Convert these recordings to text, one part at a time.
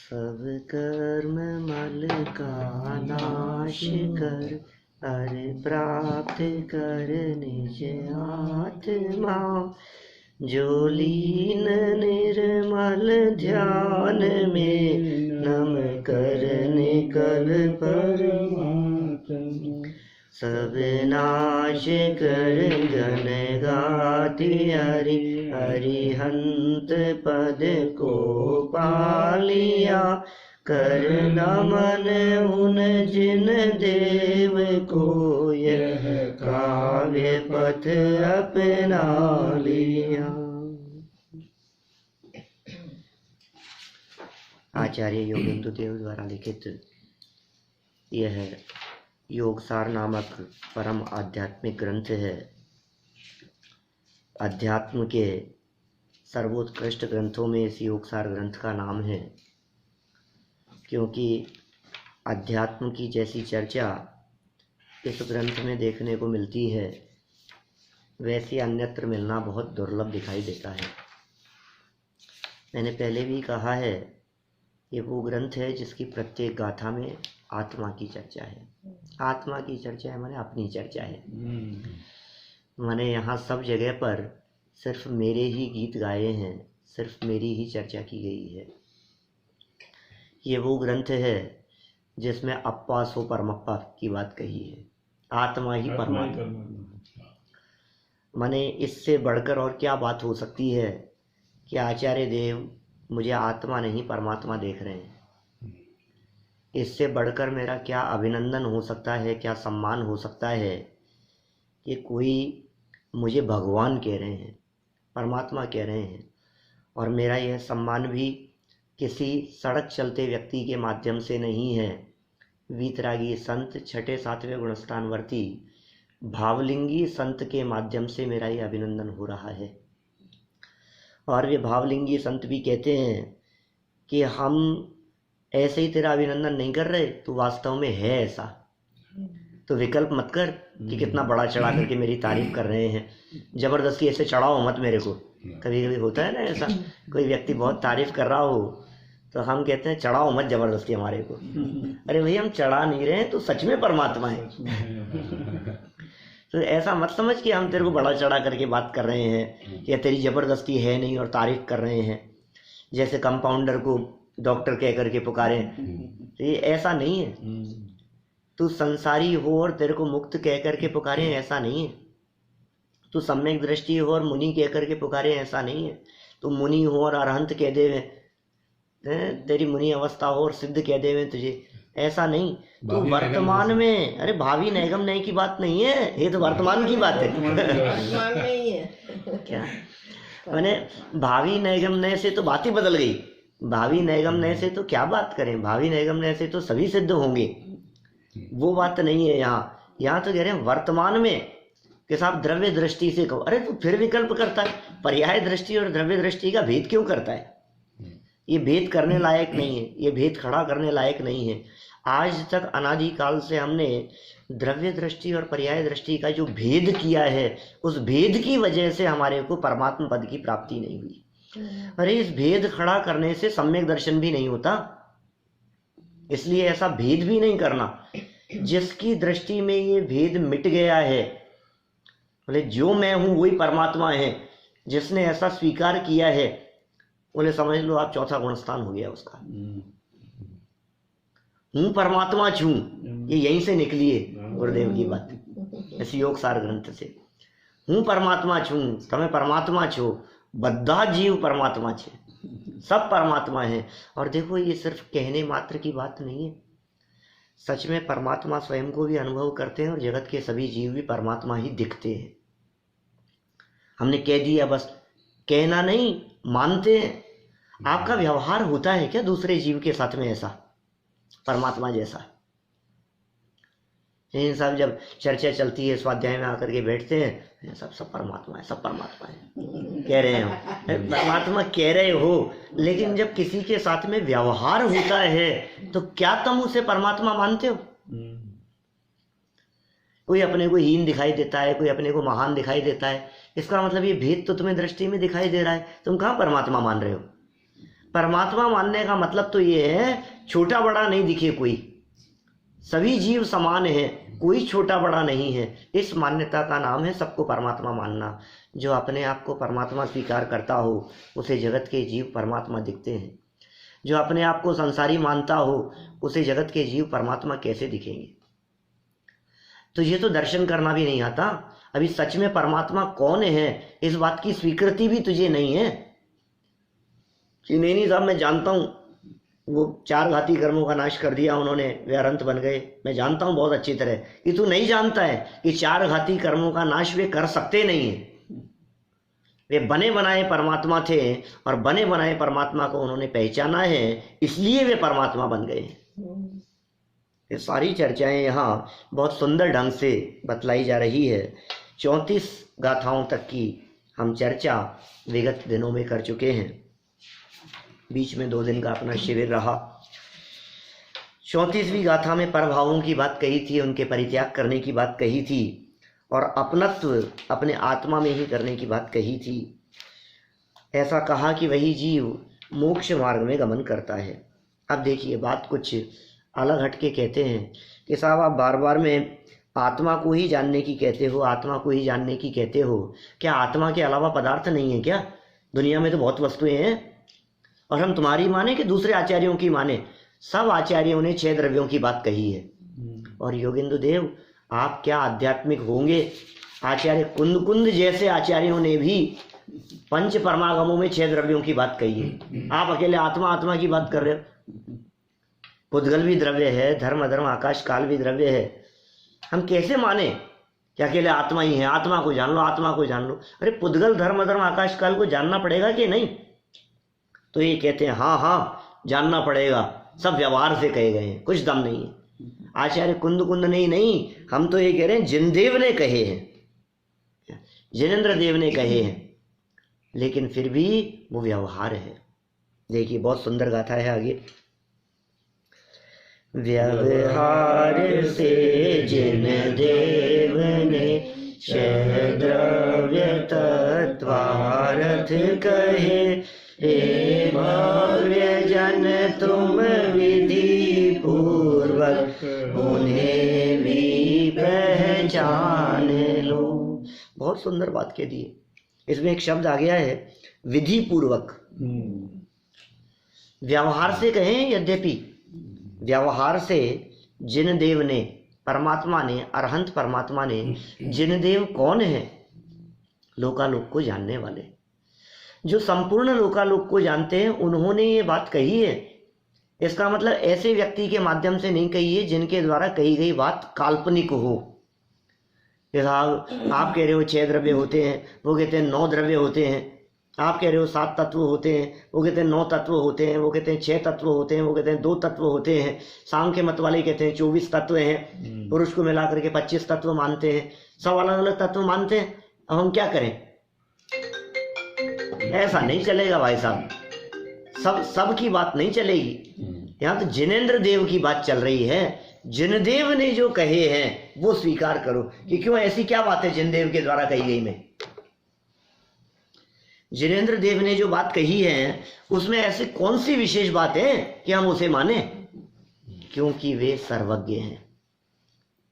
सब कर्म मल का नाश कर, अरे प्राप्त कर निज आत्मा। जो लीन निर्मल ध्यान में, नम कर निकल परमात्मा। सब नाश कर गण गाति हरि, हरिहंत पद को पालिया। कर नमन उन जिन देव को, यह काव्य पथ अपना लिया। आचार्य योगेंद्र देव द्वारा लिखित यह योगसार नामक परम आध्यात्मिक ग्रंथ है। अध्यात्म के सर्वोत्कृष्ट ग्रंथों में इस योगसार ग्रंथ का नाम है, क्योंकि अध्यात्म की जैसी चर्चा इस ग्रंथ में देखने को मिलती है, वैसी अन्यत्र मिलना बहुत दुर्लभ दिखाई देता है। मैंने पहले भी कहा है, ये वो ग्रंथ है जिसकी प्रत्येक गाथा में आत्मा की चर्चा है। आत्मा की चर्चा है माने अपनी चर्चा है। माने यहाँ सब जगह पर सिर्फ मेरे ही गीत गाए हैं, सिर्फ मेरी ही चर्चा की गई है। ये वो ग्रंथ है जिसमें अप्पा सो परमप्पा की बात कही है, आत्मा ही परमात्मा। माने इससे बढ़कर और क्या बात हो सकती है कि आचार्य देव मुझे आत्मा नहीं परमात्मा देख रहे हैं। इससे बढ़कर मेरा क्या अभिनंदन हो सकता है, क्या सम्मान हो सकता है कि कोई मुझे भगवान कह रहे हैं, परमात्मा कह रहे हैं। और मेरा यह सम्मान भी किसी सड़क चलते व्यक्ति के माध्यम से नहीं है। वीतरागी संत छठे सातवें गुणस्थानवर्ती भावलिंगी संत के माध्यम से मेरा ये अभिनंदन हो रहा है। और वे भावलिंगी संत भी कहते हैं कि हम ऐसे ही तेरा अभिनंदन नहीं कर रहे, तो वास्तव में है ऐसा। तो विकल्प मत कर कि कितना बड़ा चढ़ा करके मेरी तारीफ कर रहे हैं, जबरदस्ती ऐसे चढ़ाओ मत मेरे को। कभी कभी होता है ना ऐसा, कोई व्यक्ति बहुत तारीफ कर रहा हो तो हम कहते हैं चढ़ाओ मत जबरदस्ती हमारे को। अरे भाई हम चढ़ा नहीं रहे हैं, तो सच में परमात्मा है। तो ऐसा मत समझ कि हम तेरे को बड़ा चढ़ा करके बात कर रहे हैं या तेरी जबरदस्ती है नहीं और तारीफ कर रहे हैं, जैसे कंपाउंडर को डॉक्टर कह करके पुकारे। तो ये ऐसा नहीं है। तू संसारी हो और तेरे को मुक्त कह करके पुकारे, ऐसा नहीं है। तू सम्यक दृष्टि हो और मुनि कह करके पुकारे, ऐसा नहीं है। तू मुनि हो और अरहंत कह देवे, तेरी मुनि अवस्था हो और सिद्ध कह देवे तुझे, ऐसा नहीं। तो वर्तमान में, अरे भावी नैगम नय की बात नहीं है, ये तो वर्तमान की बात है। वर्तमान में ही है क्या मैंने भावी नैगम नय से तो बात ही बदल गई। भावी नैगम नय से तो क्या बात करें, भावी नैगम नय से तो सभी सिद्ध होंगे, वो बात नहीं है। यहाँ तो कह रहे हैं वर्तमान में कि साहब द्रव्य दृष्टि से कहो। अरे तो फिर विकल्प करता है, पर्याय दृष्टि और द्रव्य दृष्टि का भेद क्यों करता है? ये भेद करने लायक नहीं है, ये भेद खड़ा करने लायक नहीं है। आज तक अनादिकाल से हमने द्रव्य दृष्टि और पर्याय दृष्टि का जो भेद किया है, उस भेद की वजह से हमारे को परमात्मा पद की प्राप्ति नहीं हुई। अरे इस भेद खड़ा करने से सम्यक दर्शन भी नहीं होता, इसलिए ऐसा भेद भी नहीं करना। जिसकी दृष्टि में ये भेद मिट गया है, बोले जो मैं हूं वही परमात्मा है, जिसने ऐसा स्वीकार किया है, बोले समझ लो आप चौथा गुणस्थान हो गया उसका। हूं परमात्मा छू, ये यहीं से निकली है गुरुदेव की बात, इस योगसार ग्रंथ से। हूं परमात्मा छू, तमें परमात्मा छो, बद्धा जीव परमात्मा छे, सब परमात्मा है। और देखो ये सिर्फ कहने मात्र की बात नहीं है, सच में परमात्मा स्वयं को भी अनुभव करते हैं और जगत के सभी जीव भी परमात्मा ही दिखते हैं। हमने कह दिया बस, कहना नहीं, मानते हैं। आपका व्यवहार होता है क्या दूसरे जीव के साथ में ऐसा परमात्मा जैसा? इन सब जब चर्चा चलती है, स्वाध्याय में आकर के बैठते हैं, सब परमात्मा है, सब परमात्मा है कह रहे हो, परमात्मा कह रहे हो, लेकिन जब किसी के साथ में व्यवहार होता है तो क्या तुम उसे परमात्मा मानते हो? कोई अपने को हीन दिखाई देता है, कोई अपने को महान दिखाई देता है, इसका मतलब ये भेद तो तुम्हें दृष्टि में दिखाई दे रहा है, तुम कहाँ परमात्मा मान रहे हो? परमात्मा मानने का मतलब तो ये है छोटा बड़ा नहीं दिखे कोई, सभी जीव समान है, कोई छोटा बड़ा नहीं है। इस मान्यता का नाम है सबको परमात्मा मानना। जो अपने आप को परमात्मा स्वीकार करता हो उसे जगत के जीव परमात्मा दिखते हैं। जो अपने आप को संसारी मानता हो उसे जगत के जीव परमात्मा कैसे दिखेंगे। तो ये तो दर्शन करना भी नहीं आता। अभी सच में परमात्मा कौन है इस बात की स्वीकृति भी तुझे नहीं है कि नहीं साहब मैं जानता हूँ वो 4 घाती कर्मों का नाश कर दिया उन्होंने, वे अनंत बन गए। मैं जानता हूँ बहुत अच्छी तरह कि तू नहीं जानता है कि 4 घाती कर्मों का नाश वे कर सकते नहीं है। वे बने बनाए परमात्मा थे और बने बनाए परमात्मा को उन्होंने पहचाना है, इसलिए वे परमात्मा बन गए। ये सारी चर्चाएं यहाँ बहुत सुंदर ढंग से बतलाई जा रही है। 34 गाथाओं तक की हम चर्चा विगत दिनों में कर चुके हैं। बीच में 2 दिन का अपना शिविर रहा। 34वीं गाथा में परभावों की बात कही थी, उनके परित्याग करने की बात कही थी और अपनत्व अपने आत्मा में ही करने की बात कही थी। ऐसा कहा कि वही जीव मोक्ष मार्ग में गमन करता है। अब देखिए बात कुछ अलग हटके कहते हैं कि साहब आप बार बार में आत्मा को ही जानने की कहते हो, आत्मा को ही जानने की कहते हो। क्या आत्मा के अलावा पदार्थ नहीं है क्या? दुनिया में तो बहुत वस्तुएं हैं और हम तुम्हारी माने कि दूसरे आचार्यों की माने। सब आचार्यों ने 6 द्रव्यों की बात कही है। और योगेंद्र देव आप क्या आध्यात्मिक होंगे, आचार्य कुंद जैसे आचार्यों ने भी पंच परमागमों में 6 द्रव्यों की बात कही है। आप अकेले आत्मा आत्मा की बात कर रहे हो। पुद्गल भी द्रव्य है, धर्म अधर्म आकाश काल भी द्रव्य है। हम कैसे माने कि अकेले आत्मा ही है, आत्मा को जान लो, आत्मा को जान लो। अरे पुद्गल धर्म अधर्म आकाश काल को जानना पड़ेगा कि नहीं? तो ये कहते हैं हाँ हाँ जानना पड़ेगा, सब व्यवहार से कहे गए हैं, कुछ दम नहीं है। आचार्य कुंद नहीं, हम तो ये कह रहे हैं जिनदेव ने कहे हैं, जिनेन्द्र देव ने कहे हैं, लेकिन फिर भी वो व्यवहार है। देखिए बहुत सुंदर गाथा है आगे। व्यवहार से जिन देव ने छह द्रव्य तत्वार्थ कहे, हे भव्य जन तुम विधि पूर्वक उन्हें भी पहचान लो। बहुत सुंदर बात कह दी है। इसमें एक शब्द आ गया है विधि पूर्वक। व्यवहार से कहें, यद्यपि व्यवहार से जिन देव ने, परमात्मा ने, अरहंत परमात्मा ने, जिन देव कौन है? लोकालोक को जानने वाले, जो संपूर्ण लोकालोक को जानते हैं, उन्होंने ये बात कही है। इसका मतलब ऐसे व्यक्ति के माध्यम से नहीं कही है जिनके द्वारा कही गई बात काल्पनिक हो। साहब आप कह रहे हो 6 द्रव्य होते हैं, वो कहते हैं 9 द्रव्य होते हैं। आप कह रहे हो 7 तत्व होते हैं, वो कहते हैं 9 तत्व होते हैं। वो कहते हैं 6 तत्व होते हैं, वो कहते हैं 2 तत्व होते हैं। सांख्य मत वाले कहते हैं 24 तत्व हैं, पुरुष को मिला करके 25 तत्व मानते हैं। सब अलग अलग तत्व मानते हैं। अब हम क्या करें? ऐसा नहीं चलेगा भाई साहब, सब की बात नहीं चलेगी। यहाँ तो जिनेन्द्र देव की बात चल रही है। जिनदेव ने जो कहे हैं वो स्वीकार करो कि क्यों, ऐसी क्या बात है जिनदेव के द्वारा कही गई में। जिनेन्द्र देव ने जो बात कही है उसमें ऐसी कौन सी विशेष बात है कि हम उसे माने? क्योंकि वे सर्वज्ञ हैं।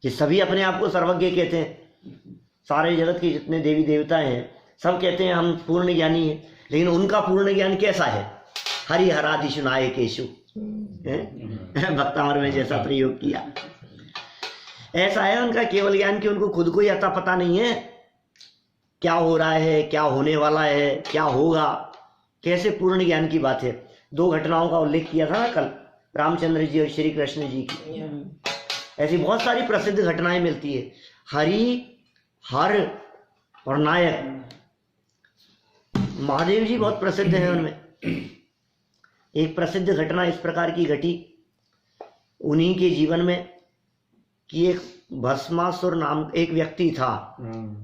कि सभी अपने आप को सर्वज्ञ कहते हैं। सारे जगत के जितने देवी देवता हैं सब कहते हैं हम पूर्ण ज्ञानी हैं, लेकिन उनका पूर्ण ज्ञान कैसा है? हरि हरादिशु नायकेशु, भक्तामर में जैसा प्रयोग किया ऐसा है उनका केवल ज्ञान कि उनको खुद को ही अता पता नहीं है क्या हो रहा है, क्या होने वाला है, क्या होगा। कैसे पूर्ण ज्ञान की बात है। 2 घटनाओं का उल्लेख किया था ना कल, रामचंद्र जी और श्री कृष्ण जी की। ऐसी बहुत सारी प्रसिद्ध घटनाएं मिलती है। हरि, हर और नायक, महादेव जी बहुत प्रसिद्ध हैं उनमें। एक प्रसिद्ध घटना इस प्रकार की घटी उन्हीं के जीवन में कि एक भस्मासुर नाम एक व्यक्ति था।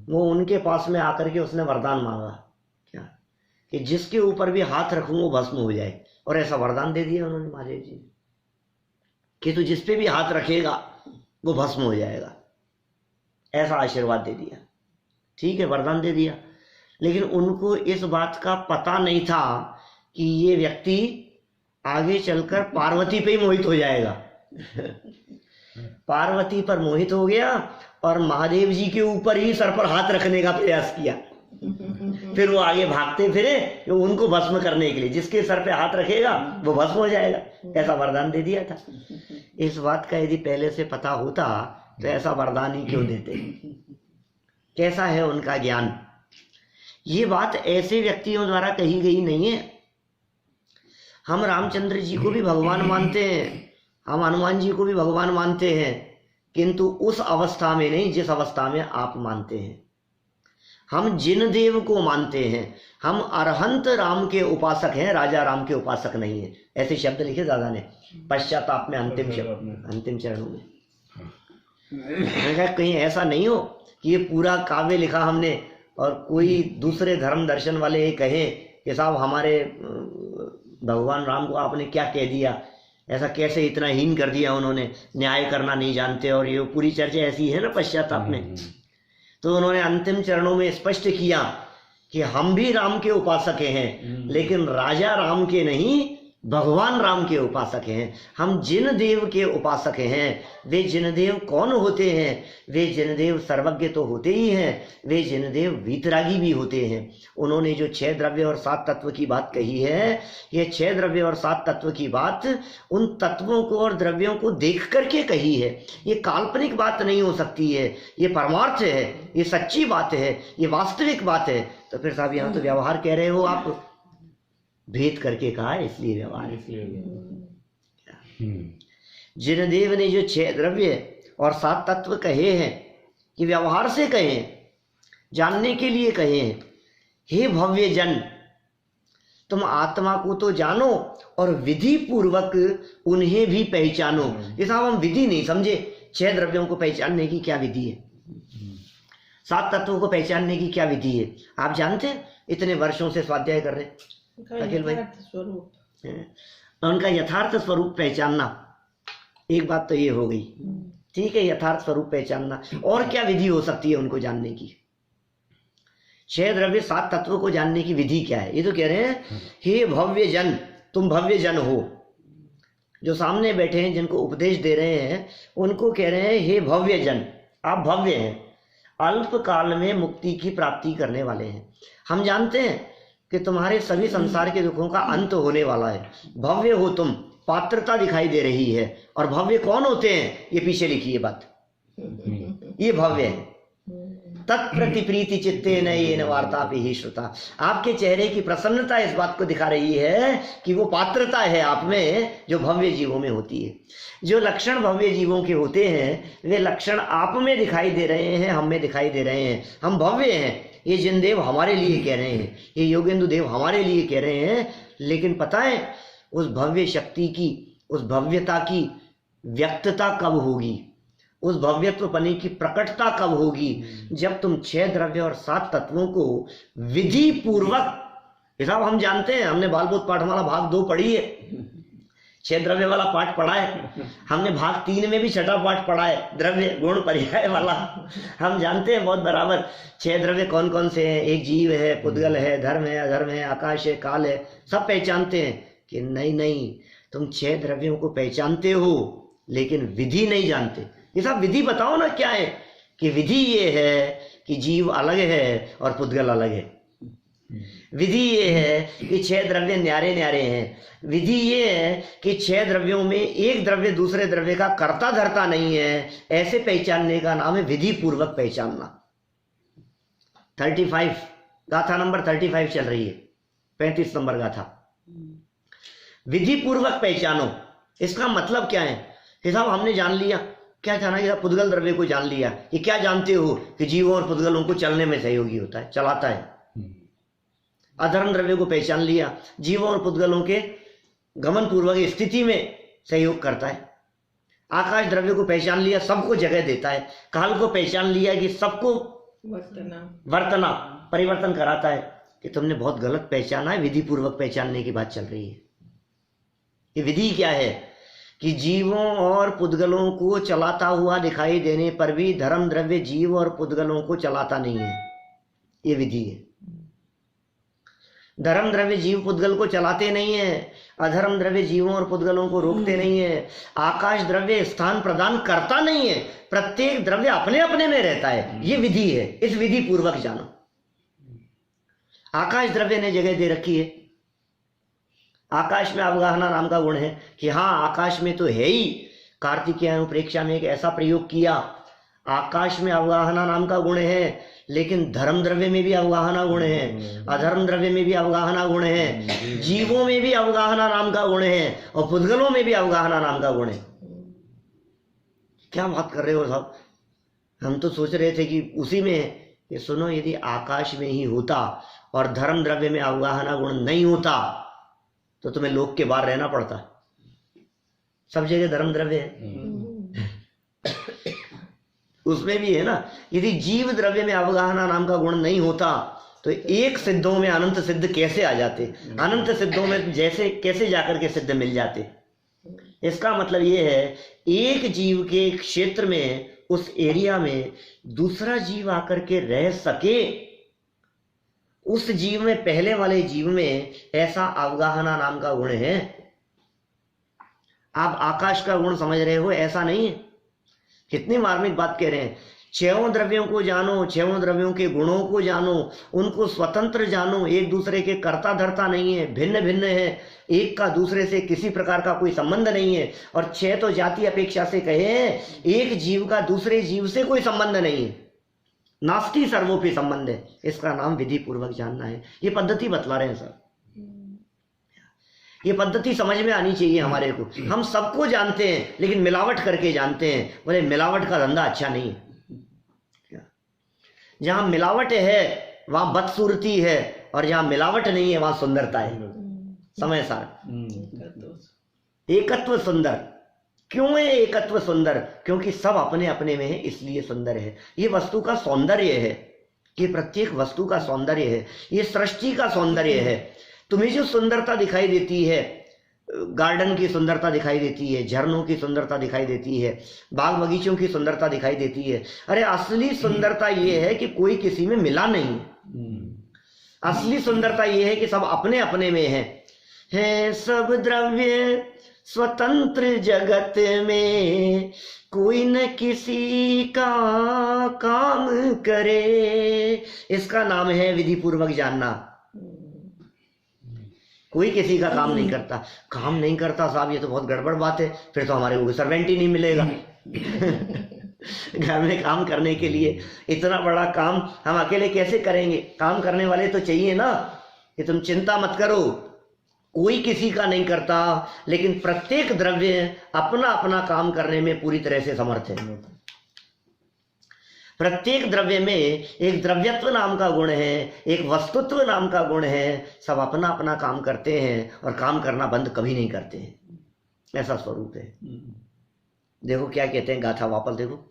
वो उनके पास में आकर के उसने वरदान मांगा क्या कि जिसके ऊपर भी हाथ रखूं वो भस्म हो जाए, और ऐसा वरदान दे दिया उन्होंने महादेव जी कि तू जिस पे भी हाथ रखेगा वो भस्म हो जाएगा। ऐसा आशीर्वाद दे दिया। ठीक है, वरदान दे दिया, लेकिन उनको इस बात का पता नहीं था कि ये व्यक्ति आगे चलकर पार्वती पे ही मोहित हो जाएगा। पार्वती पर मोहित हो गया और महादेव जी के ऊपर ही सर पर हाथ रखने का प्रयास किया। फिर वो आगे भागते फिरे कि उनको भस्म करने के लिए, जिसके सर पे हाथ रखेगा वो भस्म हो जाएगा, ऐसा वरदान दे दिया था। इस बात का यदि पहले से पता होता तो ऐसा वरदान ही क्यों देते। कैसा है उनका ज्ञान। ये बात ऐसे व्यक्तियों द्वारा कही गई नहीं है। हम रामचंद्र जी को भी भगवान मानते हैं, हम हनुमान जी को भी भगवान मानते हैं, किंतु उस अवस्था में नहीं जिस अवस्था में आप मानते हैं। हम जिन देव को मानते हैं, हम अरहंत राम के उपासक हैं, राजा राम के उपासक नहीं है। ऐसे शब्द लिखे दादा ने पश्चाताप में अंतिम चरणों में। कहीं ऐसा नहीं हो कि ये पूरा काव्य लिखा हमने और कोई दूसरे धर्म दर्शन वाले ये कहें कि साहब हमारे भगवान राम को आपने क्या कह दिया, ऐसा कैसे इतना हीन कर दिया उन्होंने, न्याय करना नहीं जानते। और ये पूरी चर्चा ऐसी है ना पश्चाताप में। तो उन्होंने अंतिम चरणों में स्पष्ट किया कि हम भी राम के उपासक हैं, लेकिन राजा राम के नहीं, भगवान राम के उपासक हैं। हम जिन देव के उपासक हैं, वे जिन देव कौन होते हैं? वे जिन देव सर्वज्ञ तो होते ही हैं, वे जिन देव वीतरागी भी होते हैं। उन्होंने जो 6 द्रव्य और 7 तत्व की बात कही है, ये 6 द्रव्य और 7 तत्व की बात उन तत्वों को और द्रव्यों को देख करके कही है। ये काल्पनिक बात नहीं हो सकती है, ये परमार्थ है, ये सच्ची बात है, ये वास्तविक बात है। तो फिर साहब यहाँ तो व्यवहार कह रहे हो आप, भेद करके कहा है इसलिए व्यवहार। जिन देव ने जो 6 द्रव्य और 7 तत्व कहे हैं, कि व्यवहार से कहे हैं, जानने के लिए कहे हैं। हे भव्य जन, तुम आत्मा को तो जानो और विधि पूर्वक उन्हें भी पहचानो। ये साहब हम विधि नहीं समझे। 6 द्रव्यों को पहचानने की क्या विधि है? 7 तत्वों को पहचानने की क्या विधि है? आप जानते हैं इतने वर्षों से स्वाध्याय कर रहे हैं अखिल भाई, उनका यथार्थ स्वरूप पहचानना। एक बात तो ये हो गई, ठीक है, यथार्थ स्वरूप पहचानना। और क्या विधि हो सकती है उनको जानने की? 6 द्रव्य 7 तत्वों को जानने की विधि क्या है? ये तो कह रहे हैं हे भव्य जन, तुम भव्य जन हो। जो सामने बैठे हैं, जिनको उपदेश दे रहे हैं, उनको कह रहे हैं हे भव्य जन, आप भव्य हैं, अल्प काल में मुक्ति की प्राप्ति करने वाले हैं। हम जानते हैं कि तुम्हारे सभी संसार के दुखों का अंत होने वाला है। भव्य हो तुम, पात्रता दिखाई दे रही है। और भव्य कौन होते हैं? ये पीछे लिखी है बात, ये भव्य है। तत्प्रति प्रीति चित्ते न वार्ता ही श्रुता। आपके चेहरे की प्रसन्नता इस बात को दिखा रही है कि वो पात्रता है आप में जो भव्य जीवों में होती है। जो लक्षण भव्य जीवों के होते हैं, वे लक्षण आप में दिखाई दे रहे हैं, हम में दिखाई दे रहे हैं। हम भव्य हैं, ये जिनदेव हमारे लिए कह रहे हैं, ये योगेंदु देव हमारे लिए कह रहे हैं। लेकिन पता है उस भव्य शक्ति की, उस भव्यता की व्यक्तता कब होगी, उस भव्यत्व पने की प्रकटता कब होगी? जब तुम 6 द्रव्य और 7 तत्वों को विधि पूर्वक, हिसाब हम जानते हैं, हमने बालबोध पाठमाला भाग 2 पढ़ी है, 6 द्रव्य वाला पाठ पढ़ा है। हमने भाग 3 में भी 6ठा पाठ पढ़ा है, द्रव्य गुण पर्याय वाला। हम जानते हैं बहुत बराबर 6 द्रव्य कौन कौन से हैं। एक जीव है, पुद्गल है, धर्म है, अधर्म है, आकाश है, काल है, सब पहचानते हैं। कि नहीं, तुम 6 द्रव्यों को पहचानते हो लेकिन विधि नहीं जानते। ये सब विधि बताओ ना क्या है? कि विधि ये है कि जीव अलग है और पुद्गल अलग है। विधि ये है कि 6 द्रव्य न्यारे न्यारे हैं। विधि ये है कि 6 द्रव्यों में एक द्रव्य दूसरे द्रव्य का कर्ता धर्ता नहीं है। ऐसे पहचानने का नाम है विधि पूर्वक पहचानना। 35 गाथा नंबर 35 चल रही है, 35 नंबर गाथा। विधि पूर्वक पहचानो, इसका मतलब क्या है? हिसाब हमने जान लिया, क्या जाना? कि पुद्गल द्रव्य को जान लिया। ये क्या जानते हो? कि जीवों और पुद्गलों को चलने में सहयोगी होता है, चलाता है। अधर्म द्रव्य को पहचान लिया, जीवों और पुद्गलों के गमन पूर्वक स्थिति में सहयोग करता है। आकाश द्रव्य को पहचान लिया, सबको जगह देता है। काल को पहचान लिया कि सबको वर्तना परिवर्तन कराता है। कि तुमने बहुत गलत पहचाना है, विधि पूर्वक पहचानने की बात चल रही है। ये विधि क्या है? कि जीवों और पुद्गलों को चलाता हुआ दिखाई देने पर भी धर्म द्रव्य जीव और पुद्गलों को चलाता नहीं है। ये विधि है। धर्म द्रव्य जीव पुद्गल को चलाते नहीं है, अधर्म द्रव्य जीवों और पुद्गलों को रोकते नहीं है, आकाश द्रव्य स्थान प्रदान करता नहीं है, प्रत्येक द्रव्य अपने अपने में रहता है। ये विधि है, इस विधि पूर्वक जानो। आकाश द्रव्य ने जगह दे रखी है। आकाश में अवगाहना नाम का गुण है कि हाँ आकाश में तो है ही। कार्तिकेय अनुप्रेक्षा में एक ऐसा प्रयोग किया, आकाश में अवगाहना नाम का गुण है, लेकिन धर्म द्रव्य में भी अवगाहना गुण है, अधर्म द्रव्य में भी अवगाहना गुण है, जीवों में भी अवगाहना नाम का गुण है, और पुद्गलों में भी अवगाहना नाम का गुण है। क्या बात कर रहे हो साहब? हम तो सोच रहे थे कि उसी में है। ये सुनो, यदि आकाश में ही होता और धर्म द्रव्य में अवगाहना गुण नहीं होता तो तुम्हें लोक के बाहर रहना पड़ता। सब जगह धर्म द्रव्य है। उसमें भी है ना। यदि जीव द्रव्य में अवगाहना नाम का गुण नहीं होता तो एक सिद्धों में अनंत सिद्ध कैसे आ जाते, अनंत सिद्धों में जैसे कैसे जाकर के सिद्ध मिल जाते। इसका मतलब ये है, एक जीव के क्षेत्र में, उस एरिया में दूसरा जीव आकर के रह सके, उस जीव में, पहले वाले जीव में ऐसा अवगाहना नाम का गुण है। आप आकाश का गुण समझ रहे हो, ऐसा नहीं है। कितनी मार्मिक बात कह रहे हैं। छहों द्रव्यों को जानो, छहों द्रव्यों के गुणों को जानो, उनको स्वतंत्र जानो, एक दूसरे के कर्ता धर्ता नहीं है, भिन्न भिन्न है, एक का दूसरे से किसी प्रकार का कोई संबंध नहीं है। और छह तो जाति अपेक्षा से कहे, एक जीव का दूसरे जीव से कोई संबंध नहीं है, नास्ति सर्वोपि संबंध है। इसका नाम विधि पूर्वक जानना है। ये पद्धति बतला रहे हैं सर। ये पद्धति समझ में आनी चाहिए हमारे को। हम सबको जानते हैं लेकिन मिलावट करके जानते हैं। बोले मिलावट का धंधा अच्छा नहीं है। जहां मिलावट है वहां बदसूरती है, और जहां मिलावट नहीं है वहां सुंदरता है। समय सार एकत्व सुंदर। क्यों है एकत्व सुंदर? क्योंकि सब अपने अपने में है, इसलिए सुंदर है। ये वस्तु का सौंदर्य है, ये प्रत्येक वस्तु का सौंदर्य है, ये सृष्टि का सौंदर्य है। तुम्हें जो सुंदरता दिखाई देती है, गार्डन की सुंदरता दिखाई देती है, झरनों की सुंदरता दिखाई देती है, बाग बगीचों की सुंदरता दिखाई देती है, अरे असली सुंदरता ये है कि कोई किसी में मिला नहीं है। असली सुंदरता ये है कि सब अपने अपने में है सब द्रव्य स्वतंत्र जगत में, कोई न किसी का काम करे। इसका नाम है विधि पूर्वक जानना। कोई किसी का काम नहीं करता। काम नहीं करता साहब, ये तो बहुत गड़बड़ बात है। फिर तो हमारे को सर्वेंट ही नहीं मिलेगा। घर में काम करने के लिए इतना बड़ा काम हम अकेले कैसे करेंगे? काम करने वाले तो चाहिए ना। ये तुम चिंता मत करो, कोई किसी का नहीं करता, लेकिन प्रत्येक द्रव्य अपना अपना काम करने में पूरी तरह से समर्थ है। प्रत्येक द्रव्य में एक द्रव्यत्व नाम का गुण है, एक वस्तुत्व नाम का गुण है। सब अपना अपना काम करते हैं और काम करना बंद कभी नहीं करते हैं। ऐसा स्वरूप है। देखो क्या कहते हैं, गाथा वापस देखो।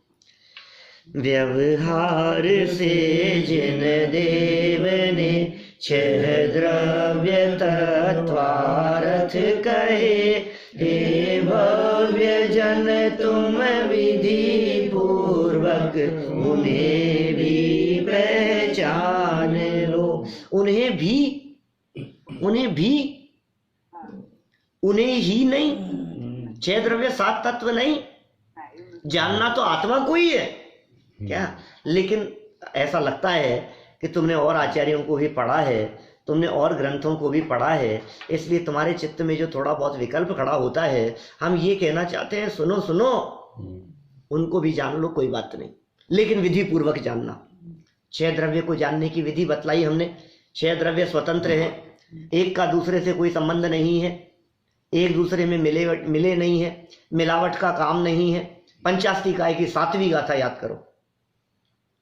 व्यवहार से जिन देव ने छह द्रव्य तत्वार्थ कहे, हे भव्य जन तुम विधि पूर्वक उन्हें भी पहचान लो। उन्हें ही नहीं, छह द्रव्य सात तत्व नहीं, जानना तो आत्मा को ही है क्या? लेकिन ऐसा लगता है कि तुमने और आचार्यों को भी पढ़ा है, तुमने और ग्रंथों को भी पढ़ा है, इसलिए तुम्हारे चित्त में जो थोड़ा बहुत विकल्प खड़ा होता है, हम ये कहना चाहते हैं सुनो सुनो, उनको भी जान लो, कोई बात नहीं, लेकिन विधि पूर्वक जानना। छह द्रव्य को जानने की विधि बतलाई हमने। छह द्रव्य स्वतंत्र है, एक का दूसरे से कोई संबंध नहीं है, एक दूसरे में मिले नहीं है, मिलावट का काम नहीं है। पंचास्तिकाय की 7वीं गाथा याद करो,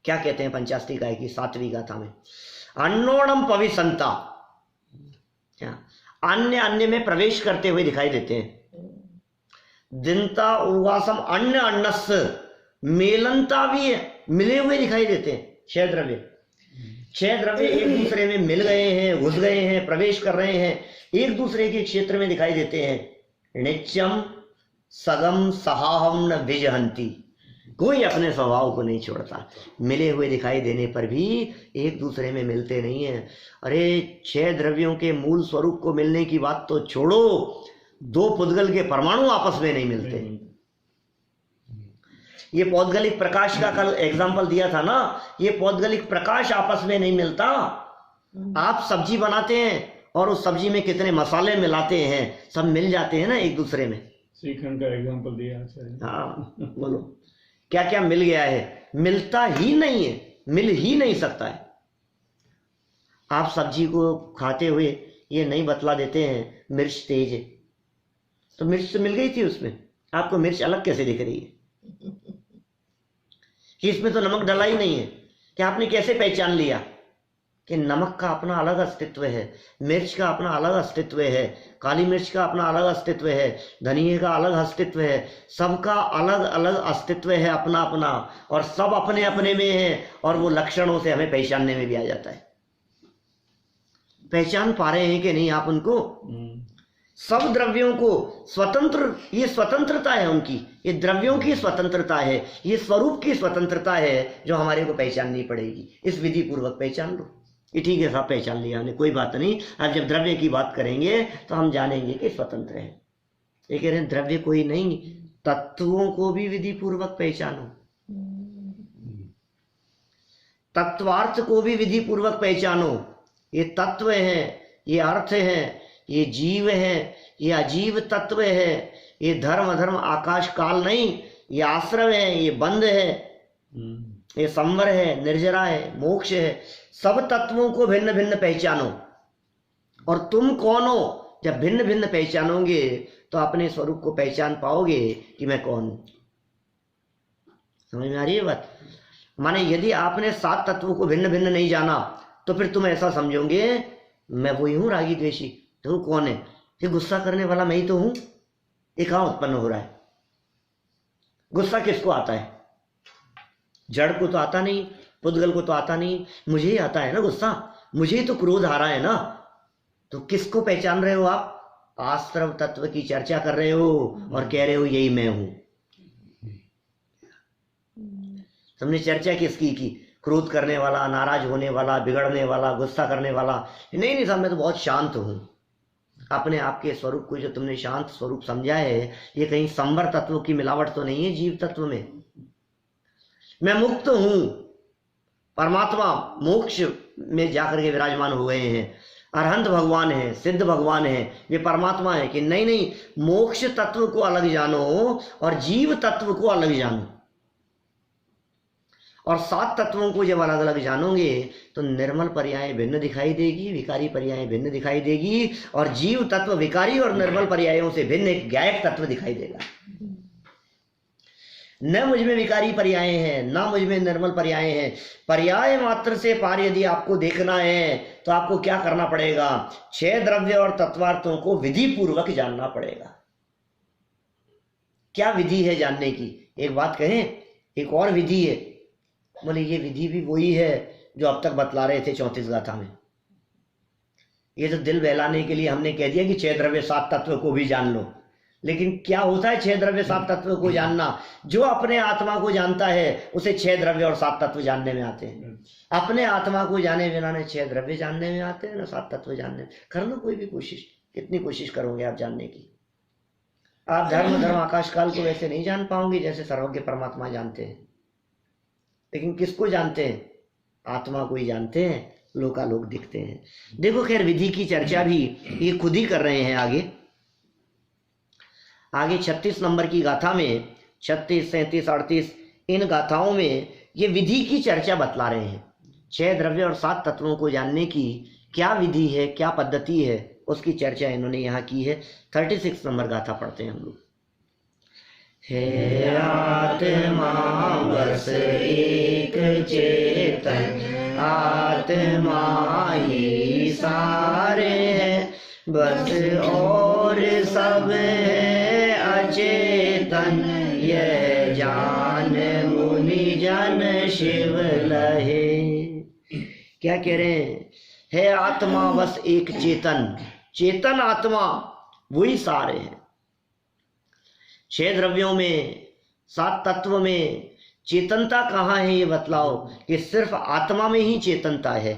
क्या कहते हैं पंचास्तिकाय की 7वीं गाथा में? अन्नोणम पविसंता, अन्य अन्य में प्रवेश करते हुए दिखाई देते हैं। दिनता उवासम अन्य अन्नस, मेलनता भी है, मिले हुए दिखाई देते हैं। छह द्रव्य एक दूसरे में मिल गए हैं, घुस गए हैं, प्रवेश कर रहे हैं, एक दूसरे के क्षेत्र में दिखाई देते हैं। नित्यम सगम सहाहम न विजहंती, कोई अपने स्वभाव को नहीं छोड़ता। मिले हुए दिखाई देने पर भी एक दूसरे में मिलते नहीं है। अरे 6 द्रव्यों के मूल स्वरूप को मिलने की बात तो छोड़ो, 2 पुद्गल के परमाणु आपस में नहीं मिलते। ये पौद्गलिक प्रकाश का कल एग्जाम्पल दिया था ना, ये पौद्गलिक प्रकाश आपस में नहीं मिलता। आप सब्जी बनाते हैं और उस सब्जी में कितने मसाले मिलाते हैं, सब मिल जाते हैं ना एक दूसरे में। श्रीखंड का एग्जाम्पल दिया है। हाँ बोलो, क्या क्या मिल गया है? मिलता ही नहीं है, मिल ही नहीं सकता है। आप सब्जी को खाते हुए ये नहीं बतला देते हैं मिर्च तेज है, तो मिर्च तो मिल गई थी उसमें, आपको मिर्च अलग कैसे दिख रही है कि इसमें तो नमक डला ही नहीं है? कि आपने कैसे पहचान लिया कि नमक का अपना अलग अस्तित्व है, मिर्च का अपना अलग अस्तित्व है, काली मिर्च का अपना अलग अस्तित्व है, धनिए का अलग अस्तित्व है, सबका अलग अलग अस्तित्व है अपना अपना, और सब अपने अपने में है, और वो लक्षणों से हमें पहचानने में भी आ जाता है। पहचान पा रहे हैं कि नहीं आप उनको? सब द्रव्यों को स्वतंत्र, ये स्वतंत्रता है उनकी, ये द्रव्यों की स्वतंत्रता है, ये स्वरूप की स्वतंत्रता है जो हमारे को पहचाननी पड़ेगी। इस विधि पूर्वक पहचान लो कि ठीक है साहब, पहचान लिया हमने, कोई बात नहीं। अब जब द्रव्य की बात करेंगे तो हम जानेंगे कि स्वतंत्र है। ये कह रहे हैं द्रव्य कोई नहीं, तत्वों को भी विधि पूर्वक पहचानो, तत्वार्थ को भी विधि पूर्वक पहचानो। ये तत्व है, ये अर्थ है, ये जीव है, ये अजीव तत्व है, ये धर्म अधर्म आकाश काल नहीं, ये आश्रय है, ये बंध है, ये संवर है, निर्जरा है, मोक्ष है। सब तत्वों को भिन्न भिन्न पहचानो। और तुम कौन हो? जब भिन्न भिन्न पहचानोगे तो अपने स्वरूप को पहचान पाओगे कि मैं कौन हूं। समझ में आ रही है बात? माने यदि आपने 7 तत्वों को भिन्न भिन्न नहीं जाना तो फिर तुम ऐसा समझोगे मैं वही हूं रागी द्वेषी। तो कौन है? ये गुस्सा करने वाला मैं ही तो हूं। ये कहां उत्पन्न हो रहा है? गुस्सा किसको आता है? जड़ को तो आता नहीं, पुद्गल को तो आता नहीं, मुझे ही आता है ना गुस्सा, मुझे ही तो क्रोध आ रहा है ना। तो किसको पहचान रहे हो आप? आश्रव तत्व की चर्चा कर रहे हो और कह रहे हो यही मैं हूं। तुमने चर्चा किसकी की? क्रोध करने वाला, नाराज होने वाला, बिगड़ने वाला, गुस्सा करने वाला। नहीं नहीं साहब, मैं तो बहुत शांत हूं। अपने आप के स्वरूप को जो तुमने शांत स्वरूप समझा है, ये कहीं संवर तत्वों की मिलावट तो नहीं है जीव तत्व में? मैं मुक्त हूं, परमात्मा मोक्ष में जाकर के विराजमान हो गए हैं, अरहंत भगवान है, सिद्ध भगवान है, वे परमात्मा है। कि नहीं नहीं, मोक्ष तत्व को अलग जानो और जीव तत्व को अलग जानो। और 7 तत्वों को जब अलग अलग जानोगे तो निर्मल पर्याय भिन्न दिखाई देगी, विकारी पर्याय भिन्न दिखाई देगी, और जीव तत्व विकारी और निर्मल पर्यायों से भिन्न एक गायक तत्व दिखाई देगा। न मुझ में विकारी पर्याय हैं, न मुझ में निर्मल पर्याय हैं। पर्याय मात्र से पार यदि आपको देखना है तो आपको क्या करना पड़ेगा? 6 द्रव्य और तत्वार्थों को विधि पूर्वक जानना पड़ेगा। क्या विधि है जानने की? एक बात कहें, एक और विधि है। बोले ये विधि भी वही है जो अब तक बतला रहे थे 34 गाथा में। ये तो दिल बहलाने के लिए हमने कह दिया कि 6 द्रव्य 7 तत्व को भी जान लो। लेकिन क्या होता है 6 द्रव्य 7 तत्व को जानना? जो अपने आत्मा को जानता है उसे 6 द्रव्य और 7 तत्व जानने में आते हैं। अपने आत्मा को जाने बिना न 6 द्रव्य जानने में आते हैं, न 7 तत्व जानने में। कर लो कोई भी कोशिश, कितनी कोशिश करोगे आप जानने की? आप धर्म धर्म आकाश काल को वैसे नहीं जान पाओगे जैसे सर्वज्ञ परमात्मा जानते हैं। लेकिन किसको जानते हैं? आत्मा को ही जानते हैं, लोकालोक दिखते हैं। देखो खैर, विधि की चर्चा भी ये खुद ही कर रहे हैं। आगे 36 नंबर की गाथा में, 36, 37, 38 इन गाथाओं में ये विधि की चर्चा बतला रहे हैं। 6 द्रव्य और 7 तत्वों को जानने की क्या विधि है, क्या पद्धति है, उसकी चर्चा इन्होंने यहाँ की है। 36 नंबर गाथा पढ़ते हैं हम लोग। हे आत्मा बस एक चेतन, आत्मा ही सारे हैं, बस और सब है अचेतन, यह जान मुनि जन शिव लहे। क्या कह रहे हैं? है आत्मा बस एक चेतन, चेतन आत्मा वही सारे हैं। 6 द्रव्यों में, 7 तत्व में, चेतनता कहाँ है ये बतलाओ, कि सिर्फ आत्मा में ही चेतनता है,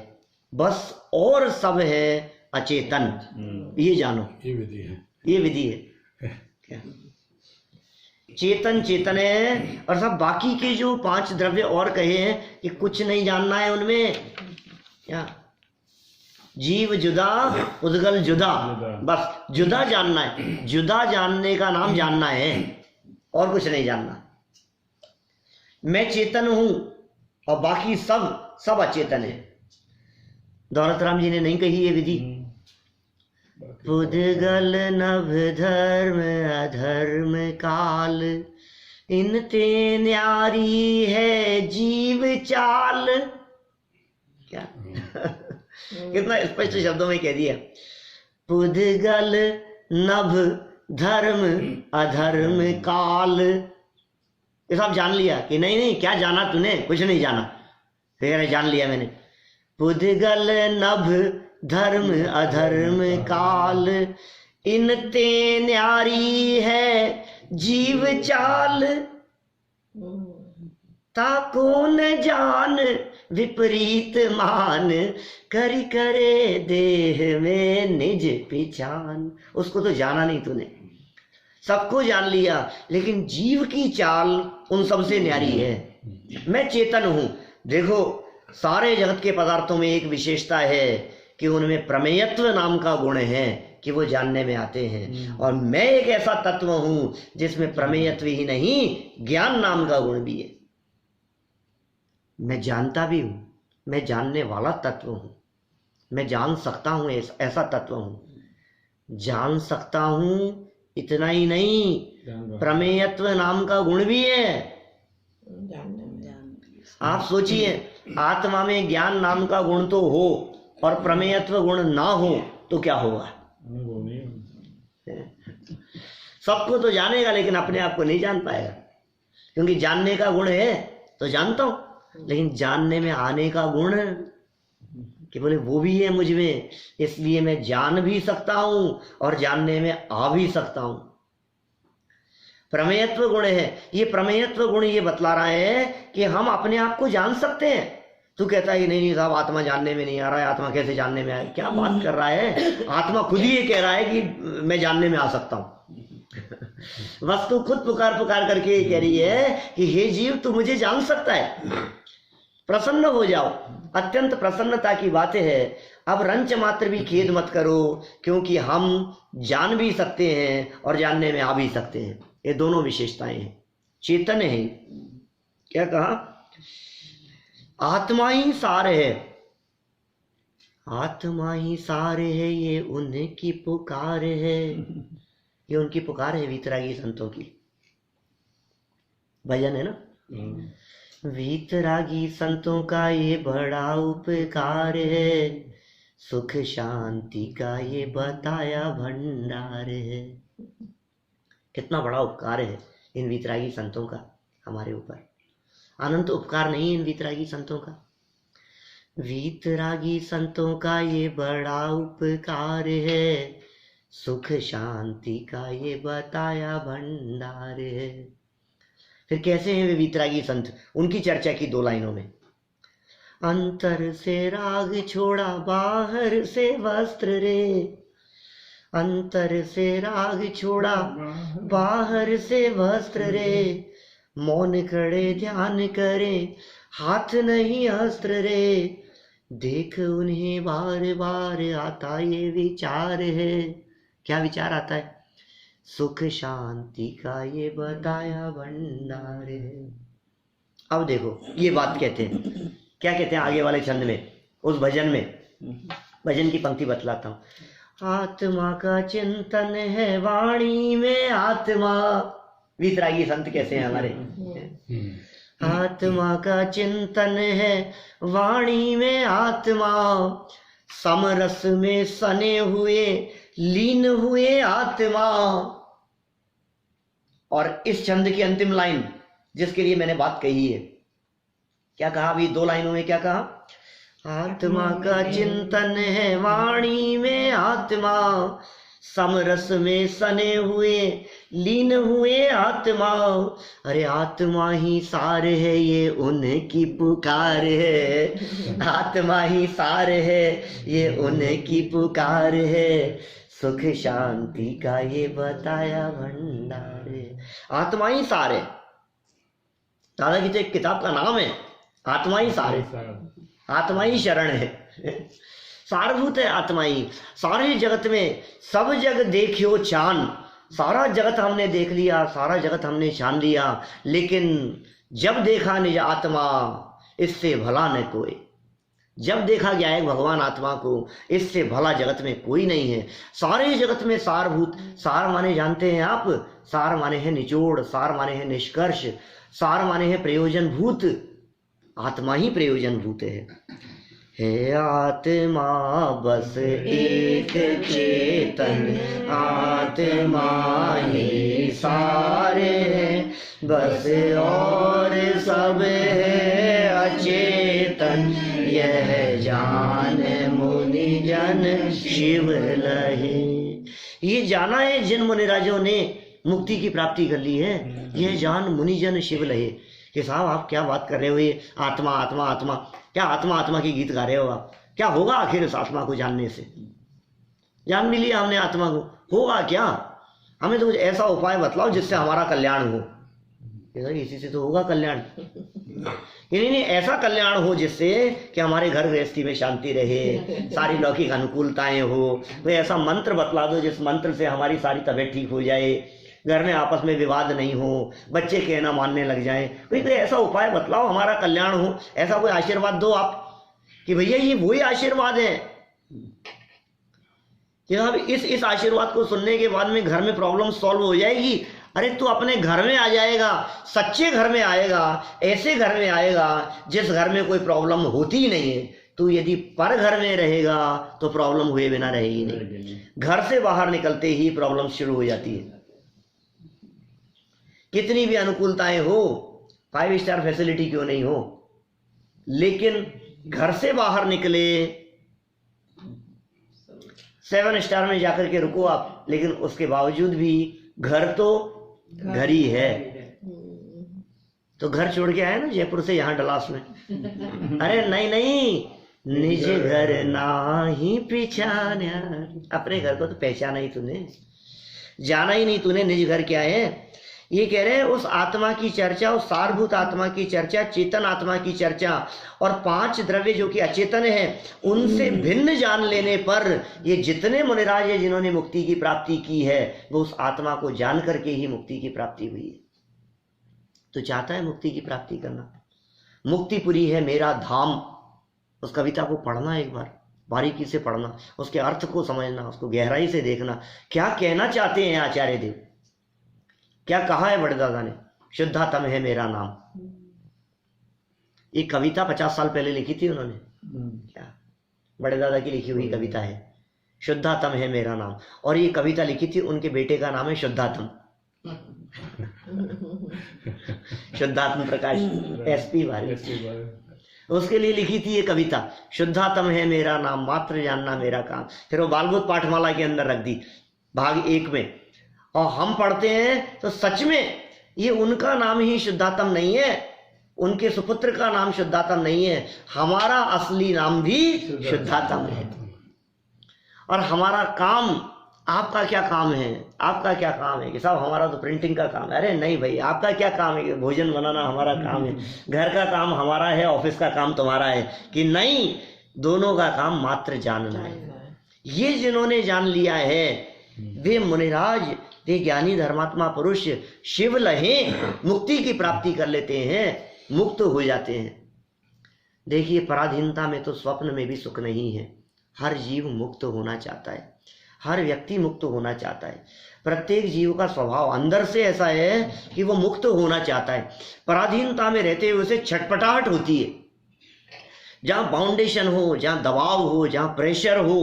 बस और सब है अचेतन। ये जानो, ये विधि है, ये विधि है। क्या चेतन चेतन है, और सब बाकी के जो 5 द्रव्य और कहे हैं कि कुछ नहीं जानना है उनमें। क्या जीव जुदा, उद्गल जुदा, बस जुदा जानना है। जुदा जानने का नाम जानना है, और कुछ नहीं जानना। मैं चेतन हूं और बाकी सब अचेतन है। दौलत राम जी ने नहीं कही ये विधि। उद्गल नभ धर्म अधर्म काल, इनते न्यारी है जीव चाल। क्या कितना स्पष्ट शब्दों में कह दिया। उद्गल नभ धर्म अधर्म काल। ये सब जान लिया कि नहीं क्या जाना तूने, कुछ नहीं जाना। फिर जान लिया मैंने। उद्गल नभ धर्म अधर्म काल, इनते न्यारी है जीव चाल। ताको न जान विपरीत मान, करी करे देह में निज पहचान। उसको तो जाना नहीं तूने, सबको जान लिया, लेकिन जीव की चाल उन सबसे न्यारी है। मैं चेतन हूं। देखो, सारे जगत के पदार्थों में एक विशेषता है कि उनमें प्रमेयत्व नाम का गुण है, कि वो जानने में आते हैं। और मैं एक ऐसा तत्व हूं जिसमें प्रमेयत्व ही नहीं, ज्ञान नाम का गुण भी है। मैं जानता भी हूं, मैं जानने वाला तत्व हूं, मैं जान सकता हूं, ऐसा तत्व हूं। जान सकता हूं इतना ही नहीं, प्रमेयत्व नाम का गुण भी है। आप सोचिए, आत्मा में ज्ञान नाम का गुण तो हो और प्रमेयत्व गुण ना हो तो क्या होगा? सबको तो जानेगा, लेकिन अपने आप को नहीं जान पाएगा। क्योंकि जानने का गुण है तो जानता हूं, लेकिन जानने में आने का गुण कि बोले वो भी है मुझ में, इसलिए मैं जान भी सकता हूं और जानने में आ भी सकता हूं। प्रमेयत्व गुण है। ये प्रमेयत्व गुण ये बतला रहा है कि हम अपने आप को जान सकते हैं। तू कहता है नहीं साहब, आत्मा जानने में नहीं आ रहा है, आत्मा कैसे जानने में आए? क्या बात कर रहा है? आत्मा खुद ही ये कह रहा है कि मैं जानने में आ सकता हूं। वस्तु खुद पुकार करके ये कह रही है कि हे जीव, तू मुझे जान सकता है, प्रसन्न हो जाओ। अत्यंत प्रसन्नता की बातें है। अब रंच मात्र भी खेद मत करो, क्योंकि हम जान भी सकते हैं और जानने में आ भी सकते हैं। ये दोनों विशेषताएं हैं, चेतन है। क्या कहा? आत्मा ही सार है, आत्मा ही सार है, ये उनकी पुकार है। ये उनकी पुकार है, वीतरागी संतों की। भजन है ना, वीतरागी संतों का ये बड़ा उपकार है, सुख शांति का ये बताया भंडार है। कितना बड़ा उपकार है इन वीतरागी संतों का हमारे ऊपर। अनंत उपकार नहीं इन वीतरागी संतों का। वीतरागी संतों का ये बड़ा उपकार है, सुख शांति का ये बताया भंडार है। फिर कैसे हैं वे वीतरागी संत? उनकी चर्चा की 2 लाइनों में। अंतर से राग छोड़ा बाहर से वस्त्र रे, अंतर से राग छोड़ा बाहर से वस्त्र रे, मौन खड़े ध्यान करे हाथ नहीं अस्त्र रे, देख उन्हें बार बार आता ये विचार है। क्या विचार आता है? सुख शांति का ये बताया भंडार है। अब देखो ये बात कहते हैं, क्या कहते हैं आगे वाले छंद में, उस भजन में। भजन की पंक्ति बतलाता हूं। आत्मा का चिंतन है वाणी में आत्मा। वीतरागी संत कैसे हैं हमारे? आत्मा का चिंतन है वाणी में आत्मा, समरस में सने हुए लीन हुए आत्मा। और इस छंद की अंतिम लाइन जिसके लिए मैंने बात कही है, क्या कहा अभी 2 लाइनों में? क्या कहा? आत्मा का चिंतन है वाणी में आत्मा, समरस में सने हुए लीन हुए आत्मा। अरे आत्मा ही सार है ये उनकी पुकार है, आत्मा ही सार है ये उनकी पुकार है, सुख शांति का ये बताया भंडार है। आत्मा ही सार है, दादा की तो एक किताब का नाम है आत्मा ही सार है, आत्मा ही शरण है, सारभूत है आत्मा ही। सारे जगत में सब जग देखियो छान, सारा जगत हमने देख लिया, सारा जगत हमने छान लिया, लेकिन जब देखा निज आत्मा इससे भला न कोई। जब देखा गया है भगवान आत्मा को, इससे भला जगत में कोई नहीं है। सारे जगत में सारभूत, सार माने जानते हैं आप, सार माने है निचोड़, सार माने है निष्कर्ष, सार माने है प्रयोजन भूत। आत्मा ही प्रयोजन भूत है आत्मा बस एक चेतन, आत्मा ही सारे बस और सब है अचेतन, यह जान मुनि जन शिव लहे। ये जाना है जिन मुनिराजों ने मुक्ति की प्राप्ति कर ली है, यह जान मुनि जन शिव लहे। कि साहब आप क्या बात कर रहे हो, ये आत्मा आत्मा आत्मा, क्या आत्मा आत्मा की गीत गा रहे हो आप? क्या होगा आखिर इस आत्मा को जानने से? जान भी लिया हमने आत्मा को, होगा क्या? हमें तो कुछ ऐसा उपाय बतलाओ जिससे हमारा कल्याण हो। इसी से तो होगा कल्याण। नहीं, ऐसा कल्याण हो जिससे कि हमारे घर गृहस्थी में शांति रहे, सारी लौकिक अनुकूलताएं हो। तो ऐसा मंत्र बतला दो जिस मंत्र से हमारी सारी तबीयत ठीक हो जाए, घर में आपस में विवाद नहीं हो, बच्चे कहना मानने लग जाएं। कोई ऐसा उपाय बतलाओ हमारा कल्याण हो, ऐसा कोई आशीर्वाद दो आप कि भैया ये वही आशीर्वाद है कि अब इस आशीर्वाद को सुनने के बाद में घर में प्रॉब्लम सॉल्व हो जाएगी। अरे तू अपने घर में आ जाएगा, सच्चे घर में आएगा, ऐसे घर में आएगा जिस घर में कोई प्रॉब्लम होती ही नहीं है। तू यदि पर घर में रहेगा तो प्रॉब्लम हुए बिना रहेगी नहीं। घर से बाहर निकलते ही प्रॉब्लम शुरू हो जाती है। कितनी भी अनुकूलताएं हो, 5 स्टार फैसिलिटी क्यों नहीं हो, लेकिन घर से बाहर निकले 7 स्टार में जाकर के रुको आप, लेकिन उसके बावजूद भी घर तो घर ही है। तो घर छोड़ के आए ना जयपुर से यहाँ डलास में। अरे नहीं, निज घर नाही पहचाना, अपने घर को तो पहचाना ही तूने, जाना ही नहीं तूने निज घर क्या है। ये कह रहे हैं उस आत्मा की चर्चा, उस सारभूत आत्मा की चर्चा, चेतन आत्मा की चर्चा, और 5 द्रव्य जो कि अचेतन है उनसे भिन्न जान लेने पर ये जितने मुनिराज है जिन्होंने मुक्ति की प्राप्ति की है, वो उस आत्मा को जान करके ही मुक्ति की प्राप्ति हुई है। तो चाहता है मुक्ति की प्राप्ति करना, मुक्तिपुरी है मेरा धाम। उस कविता को पढ़ना, एक बार बारीकी से पढ़ना, उसके अर्थ को समझना, उसको गहराई से देखना, क्या कहना चाहते हैं आचार्य देव, क्या कहा है बड़े दादा ने। शुद्धात्म है मेरा नाम, ये कविता 50 साल पहले लिखी थी उन्होंने। क्या बड़े दादा की लिखी हुई कविता है, शुद्धात्म है मेरा नाम। और ये कविता लिखी थी उनके बेटे का नाम है शुद्धात्म, शुद्धात्म प्रकाश SP वाली, उसके लिए लिखी थी ये कविता, शुद्धात्म है मेरा नाम मात्र जानना मेरा काम। फिर वो बालबुद्ध पाठमाला के अंदर रख दी भाग 1 में, और हम पढ़ते हैं तो सच में ये उनका नाम ही शुद्धात्म नहीं है, उनके सुपुत्र का नाम शुद्धात्म नहीं है, हमारा असली नाम भी शुद्धात्म है। और हमारा काम, आपका क्या काम है, आपका क्या काम है कि साहब हमारा तो प्रिंटिंग का काम है। अरे नहीं भाई, आपका क्या काम है कि भोजन बनाना हमारा काम है, घर का काम हमारा है, ऑफिस का काम तुम्हारा है कि नहीं, दोनों का काम मात्र जानना है। ये जिन्होंने जान लिया है वे मुनिराज, वे ज्ञानी धर्मात्मा पुरुष शिव लहे मुक्ति की प्राप्ति कर लेते हैं, मुक्त हो जाते हैं। देखिए पराधीनता में तो स्वप्न में भी सुख नहीं है। हर जीव मुक्त होना चाहता है, हर व्यक्ति मुक्त होना चाहता है। प्रत्येक जीव का स्वभाव अंदर से ऐसा है कि वो मुक्त होना चाहता है। पराधीनता में रहते हुए उसे छटपटाहट होती है। जहाँ बाउंडेशन हो, जहाँ दबाव हो, जहाँ प्रेशर हो,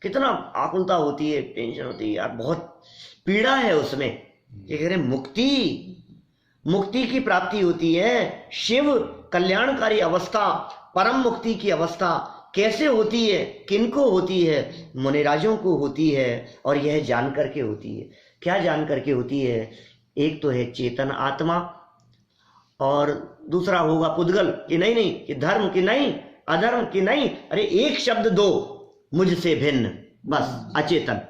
कितना आकुलता होती है, टेंशन होती है यार, बहुत पीड़ा है उसमें। ये कह रहे मुक्ति की प्राप्ति होती है। शिव कल्याणकारी अवस्था, परम मुक्ति की अवस्था कैसे होती है, किनको होती है? मुनिराजों को होती है, और यह जान करके होती है। क्या जान करके होती है? एक तो है चेतन आत्मा, और दूसरा होगा पुद्गल कि नहीं नहीं, कि धर्म कि नहीं, अधर्म कि नहीं, अरे एक शब्द दो, मुझसे भिन्न, बस अचेतन,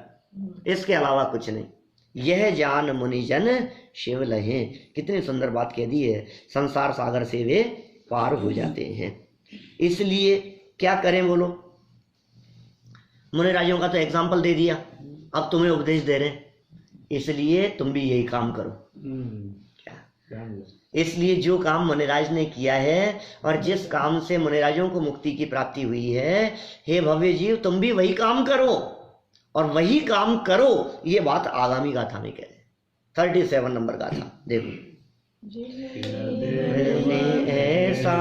इसके अलावा कुछ नहीं। यह जान मुनिजन शिव लहे। कितनी सुंदर बात कह दी है, संसार सागर से वे पार हो जाते हैं। इसलिए क्या करें बोलो? मुनिराजों का तो एग्जाम्पल दे दिया, अब तुम्हें उपदेश दे रहे हैं, इसलिए तुम भी यही काम करो। क्या? इसलिए जो काम मुनिराज ने किया है, और जिस काम से मुनिराजों को मुक्ति की प्राप्ति हुई है, हे भव्य जीव तुम भी वही काम करो, और वही काम करो। ये बात आगामी गाथा में कह रहे हैं, 37 नंबर गाथा देखो। ने ऐसा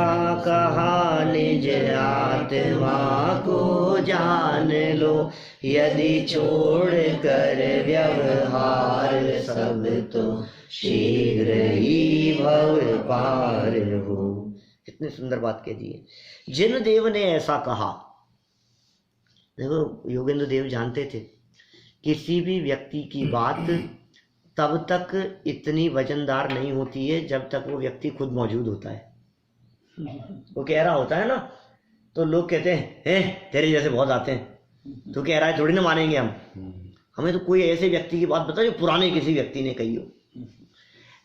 कहा निज आत्मा को जान लो, यदि छोड़ कर व्यवहार सब तो शीघ्र ही भव पार हो। कितनी सुंदर बात कह दी है। जिन देव ने ऐसा कहा, देखो योगेंद्र देव जानते थे किसी भी व्यक्ति की बात तब तक इतनी वजनदार नहीं होती है जब तक वो व्यक्ति खुद मौजूद होता है। वो कह रहा होता है ना, तो लोग कहते हैं तेरे जैसे बहुत आते हैं, तू कह रहा है थोड़ी ना मानेंगे हम, हमें तो कोई ऐसे व्यक्ति की बात बता जो पुराने किसी व्यक्ति ने कही हो।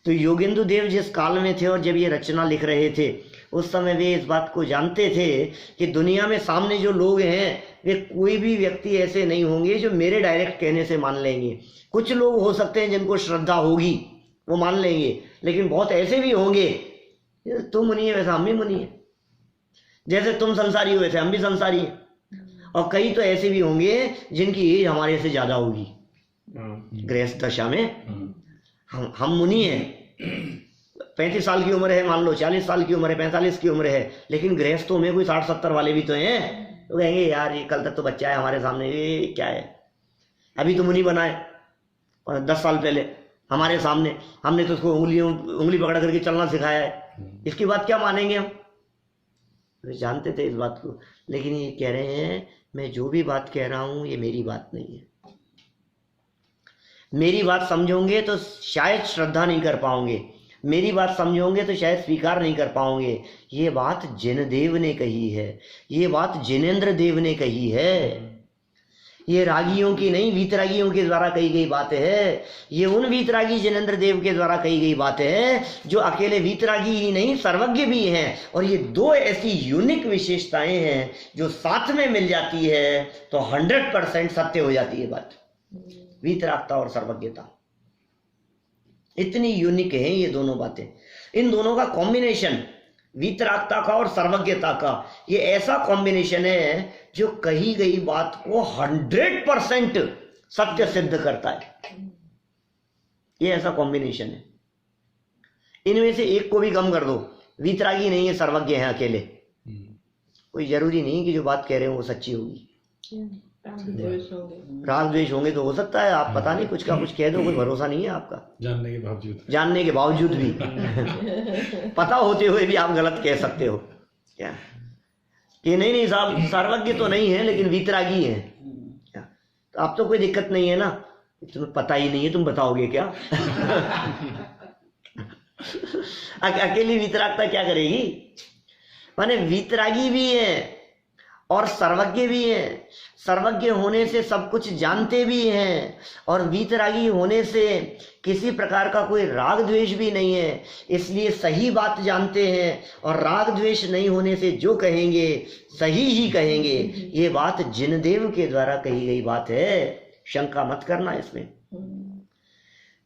तो योगेंद्र देव जिस काल में थे और जब ये रचना लिख रहे थे, उस समय वे इस बात को जानते थे कि दुनिया में सामने जो लोग हैं वे कोई भी व्यक्ति ऐसे नहीं होंगे जो मेरे डायरेक्ट कहने से मान लेंगे। कुछ लोग हो सकते हैं जिनको श्रद्धा होगी वो मान लेंगे, लेकिन बहुत ऐसे भी होंगे, तुम मुनि है वैसा हम भी मुनि है, जैसे तुम संसारी हो वैसे हम भी संसारी हैं। और कई तो ऐसे भी होंगे जिनकी एज हमारे से ज्यादा होगी, गृहस्थ दशा में हम मुनि हैं, 35 साल की उम्र है, मान लो 40 साल की उम्र है, 45 की उम्र है, लेकिन गृहस्थों में कोई 60-70 वाले भी तो हैं। तो कहेंगे यार ये कल तक तो बच्चा है हमारे सामने, ये क्या है, अभी तो मुनि बना है, और 10 साल पहले हमारे सामने हमने तो उसको उंगली पकड़ करके चलना सिखाया है, इसकी बात क्या मानेंगे हम? वे जानते थे इस बात को, लेकिन ये कह रहे हैं मैं जो भी बात कह रहा हूं ये मेरी बात नहीं है, मेरी बात समझोगे तो शायद श्रद्धा नहीं कर पाओगे, मेरी बात समझोगे तो शायद स्वीकार नहीं कर पाओगे। ये बात जिन देव ने कही है, ये बात जिनेंद्र देव ने कही है, ये रागियों की नहीं वीतरागियों के द्वारा कही गई बात है। ये उन वीतरागी जिनेंद्र देव के द्वारा कही गई बात है जो अकेले वीतरागी ही नहीं सर्वज्ञ भी हैं। और ये दो ऐसी यूनिक विशेषताएं हैं जो साथ में मिल जाती है तो 100% सत्य हो जाती है बात, वीतरागता और सर्वज्ञता। इतनी यूनिक है ये दोनों बातें, इन दोनों का कॉम्बिनेशन, वीतरागता का और सर्वज्ञता का, ये ऐसा कॉम्बिनेशन है जो कही गई बात को 100% सत्य सिद्ध करता है। ये ऐसा कॉम्बिनेशन है, इनमें से एक को भी कम कर दो, वीतरागी नहीं है सर्वज्ञ है अकेले, कोई जरूरी नहीं कि जो बात कह रहे हो वो सच्ची होगी। राग द्वेष होंगे तो हो सकता है, आप पता नहीं कुछ का कुछ कह दो, कोई भरोसा नहीं है आपका, जानने के बावजूद भी पता होते हुए भी आप गलत कह सकते हो क्या, कि नहीं साहब सर्वज्ञ तो नहीं है लेकिन वीतरागी है क्या, तो आप तो कोई दिक्कत नहीं है ना, तुम्हें पता ही नहीं है तुम बताओगे क्या? अकेली वीतरागता क्या करेगी? माने वीतरागी भी है और सर्वज्ञ भी है, सर्वज्ञ होने से सब कुछ जानते भी हैं, और वीतरागी होने से किसी प्रकार का कोई राग द्वेष भी नहीं है, इसलिए सही बात जानते हैं, और राग द्वेष नहीं होने से जो कहेंगे सही ही कहेंगे। ये बात जिनदेव के द्वारा कही गई बात है, शंका मत करना इसमें।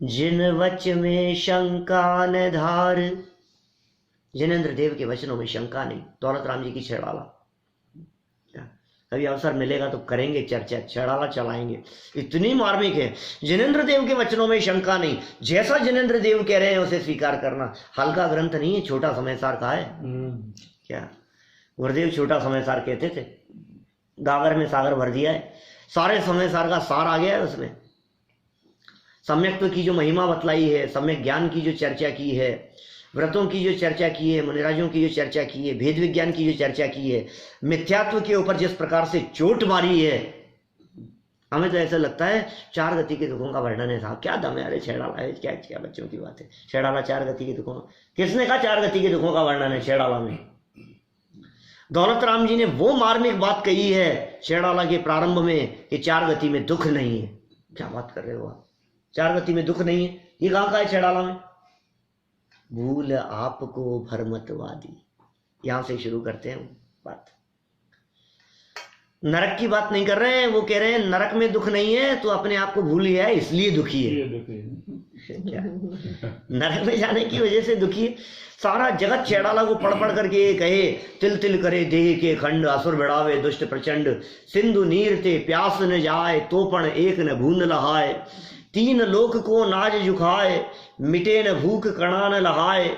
जिन वच में शंका न धार, जिनेंद्र देव के वचनों में शंका नहीं। दौलत राम जी की छेड़ाला, कभी अवसर मिलेगा तो करेंगे चर्चा, छेड़ाला चलाएंगे, इतनी मार्मिक है। जिनेंद्र देव के वचनों में शंका नहीं, जैसा जिनेंद्र देव कह रहे हैं उसे स्वीकार करना। हल्का ग्रंथ नहीं है, छोटा समयसार का है क्या, गुरुदेव छोटा समयसार कहते थे, गागर में सागर भर दिया है, सारे समयसार का सार आ गया है उसमें। सम्यक्त्व की जो महिमा बतलाई है, सम्यक ज्ञान की जो चर्चा की है, व्रतों की जो चर्चा की है, मुनिराजों की जो चर्चा की है, भेद विज्ञान की जो चर्चा की है, मिथ्यात्व के ऊपर जिस प्रकार से चोट मारी है, हमें तो ऐसा लगता है 4 गति के दुखों का वर्णन है। साहब क्या दम है, अरे छेड़ाला है, क्या क्या बच्चों की बात है, छेड़ाला 4 गति के दुखों, किसने कहा 4 गति के दुखों का वर्णन है छेड़ाला में? दौलत राम जी ने वो मार्मिक बात कही है छेड़ाला के प्रारंभ में कि 4 गति में दुख नहीं है। क्या बात कर रहे हो आप, 4 गति में दुख नहीं है, ये कहाँ का है छेड़ाला में? भूल आपको भरमतवादी, यहां से शुरू करते हैं बात। नरक की बात नहीं कर रहे हैं, वो कह रहे हैं नरक में दुख नहीं है, तो अपने आप को भूल गया है इसलिए दुखी है। क्या नरक में जाने की वजह से दुखी है? सारा जगत छेड़ाला को पढ़ पढ़ करके ये कहे, तिल तिल करे देह के खंड, असुर बिड़ावे दुष्ट प्रचंड, सिंधु नीर ते प्यास न जाए, तोपण एक न बूंद लहाए, 3 लोक को नाज झुकाए, मिटे न भूख कणा न लहाए।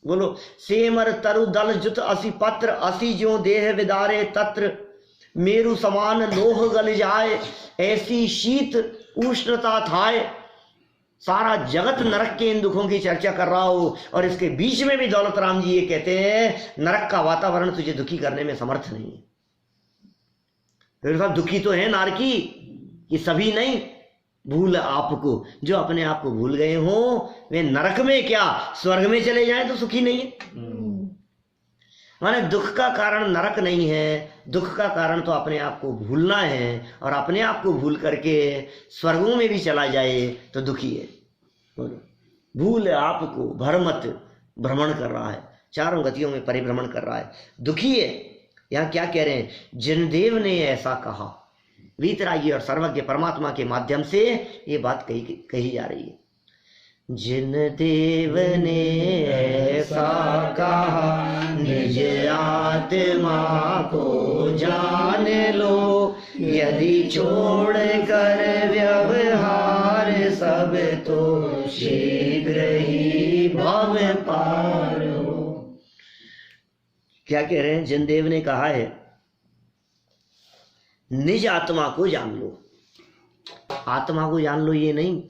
बोलो, सेमर तरु दल जुत असी पत्र, असी ज्यों देह विदारे तत्र, मेरु समान लोह गल जाए, ऐसी शीत उष्णता थाए। सारा जगत नरक के इन दुखों की चर्चा कर रहा हो, और इसके बीच में भी दौलत राम जी ये कहते हैं नरक का वातावरण तुझे दुखी करने में समर्थ नहीं है। फिर साहब दुखी तो है नारकी, ये सभी नहीं। भूल आपको, जो अपने आप को भूल गए हो वे नरक में क्या स्वर्ग में चले जाएं तो सुखी नहीं है। माने दुख का कारण नरक नहीं है, दुख का कारण तो अपने आप को भूलना है, और अपने आप को भूल करके स्वर्गों में भी चला जाए तो दुखी है। बोलो, भूल आपको भरमत, भ्रमण कर रहा है, 4 गतियों में परिभ्रमण कर रहा है, दुखी है। यहाँ क्या कह रहे हैं? जिनदेव ने ऐसा कहा, वीतरागी और सर्वज्ञ परमात्मा के माध्यम से ये बात कही जा रही है। जिन देव ने ऐसा कहा, निज आत्मा को जान लो, यदि छोड़ कर व्यवहार सब तो शीघ्र ही भव पार हो। क्या कह रहे हैं? जिन देव ने कहा है निज आत्मा को जान लो। आत्मा को जान लो ये नहीं,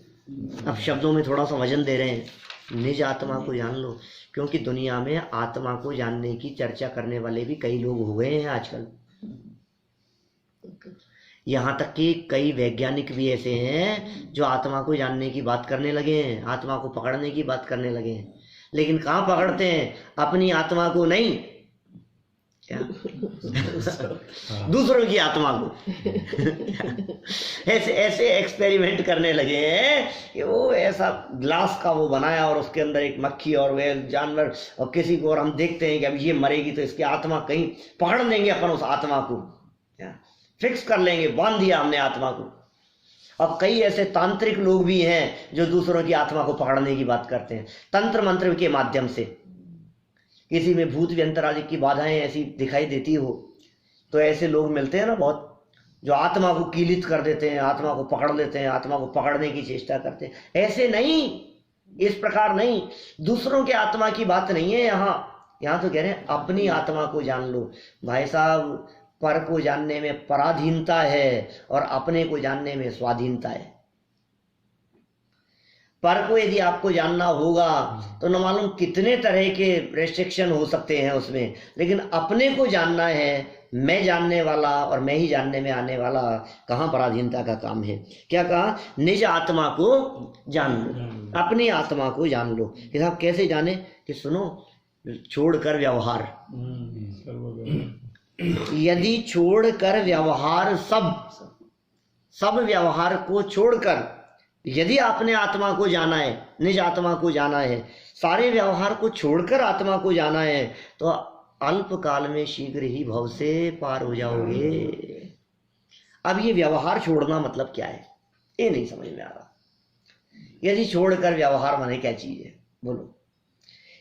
अब शब्दों में थोड़ा सा वजन दे रहे हैं, निज आत्मा को जान लो, क्योंकि दुनिया में आत्मा को जानने की चर्चा करने वाले भी कई लोग हो गए हैं आजकल। यहाँ तक कि कई वैज्ञानिक भी ऐसे हैं जो आत्मा को जानने की बात करने लगे हैं, आत्मा को पकड़ने की बात करने लगे हैं, लेकिन कहाँ पकड़ते हैं? अपनी आत्मा को नहीं, क्या दूसरों की आत्मा को। ऐसे ऐसे एक्सपेरिमेंट करने लगे हैं कि वो ऐसा ग्लास का वो बनाया और उसके अंदर एक मक्खी और वे जानवर और किसी को, और हम देखते हैं कि अब ये मरेगी तो इसकी आत्मा कहीं पकड़ लेंगे, अपन उस आत्मा को फिक्स कर लेंगे, बांध दिया हमने आत्मा को। अब कई ऐसे तांत्रिक लोग भी हैं जो दूसरों की आत्मा को पकड़ने की बात करते हैं, तंत्र मंत्र के माध्यम से। किसी में भूत व्यंतर आदि की बाधाएं ऐसी दिखाई देती हो तो ऐसे लोग मिलते हैं ना बहुत, जो आत्मा को कीलित कर देते हैं, आत्मा को पकड़ लेते हैं, आत्मा को पकड़ने की चेष्टा करते हैं। ऐसे नहीं, इस प्रकार नहीं, दूसरों के आत्मा की बात नहीं है यहाँ तो कह रहे हैं अपनी आत्मा को जान लो। भाई साहब, पर को जानने में पराधीनता है और अपने को जानने में स्वाधीनता है। पर को यदि आपको जानना होगा तो न मालूम कितने तरह के रेस्ट्रिक्शन हो सकते हैं उसमें, लेकिन अपने को जानना है, मैं जानने वाला और मैं ही जानने में आने वाला, कहाँ पराधीनता का काम है। क्या कहा? निज आत्मा को जान लो, अपनी आत्मा को जान लो। कि साहब कैसे जाने? कि सुनो, छोड़कर व्यवहार, यदि छोड़कर व्यवहार, सब व्यवहार को छोड़कर यदि आपने आत्मा को जाना है, निज आत्मा को जाना है, सारे व्यवहार को छोड़कर आत्मा को जाना है, तो अल्प काल में शीघ्र ही भव से पार हो जाओगे। अब ये व्यवहार छोड़ना मतलब क्या है, ये नहीं समझ में आ रहा। यदि छोड़कर व्यवहार माने क्या चीज है? बोलो।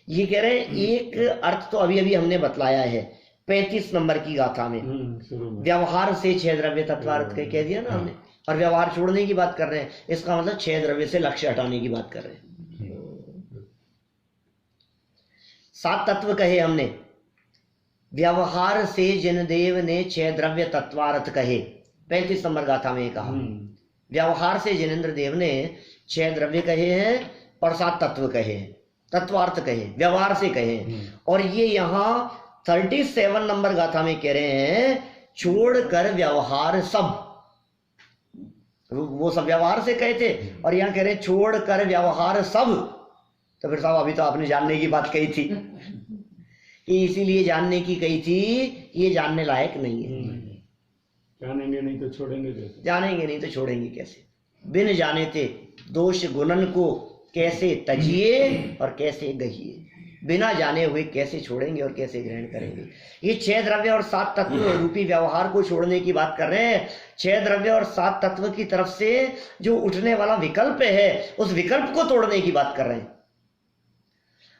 ये कह रहे हैं, एक अर्थ तो अभी हमने बतलाया है 35 नंबर की गाथा में, व्यवहार से 6 द्रव्य तत्वार्थ कह दिया ना हमने, और व्यवहार छोड़ने की बात कर रहे हैं, इसका मतलब 6 द्रव्य से लक्ष्य हटाने की बात कर रहे हैं। 7 तत्व कहे हमने, व्यवहार से जिन देव ने 6 द्रव्य तत्वार्थ कहे, 35 नंबर गाथा में कहा। व्यवहार से जिनेन्द्र देव ने 6 द्रव्य कहे हैं और 7 तत्व कहे हैं। तत्वार्थ कहें, व्यवहार से कहें। और ये यहाँ 37 नंबर गाथा में कह रहे हैं छोड़ कर व्यवहार सब, वो सब व्यवहार से कहे थे और यहाँ कह रहे हैं छोड़ कर व्यवहार सब। तो फिर साहब अभी तो आपने जानने की बात कही थी कि इसीलिए जानने की कही थी, ये जानने लायक नहीं है। जानेंगे नहीं तो छोड़ेंगे कैसे? जानेंगे नहीं तो छोड़ेंगे कैसे? बिन जाने थे दोष गुणन को कैसे तजिए और कैसे गहिए, बिना जाने हुए कैसे छोड़ेंगे और कैसे ग्रहण करेंगे। ये 6 द्रव्य और 7 तत्व रूपी व्यवहार को छोड़ने की बात कर रहे हैं। 6 द्रव्य और 7 तत्व की तरफ से जो उठने वाला विकल्प है, उस विकल्प को तोड़ने की बात कर रहे हैं।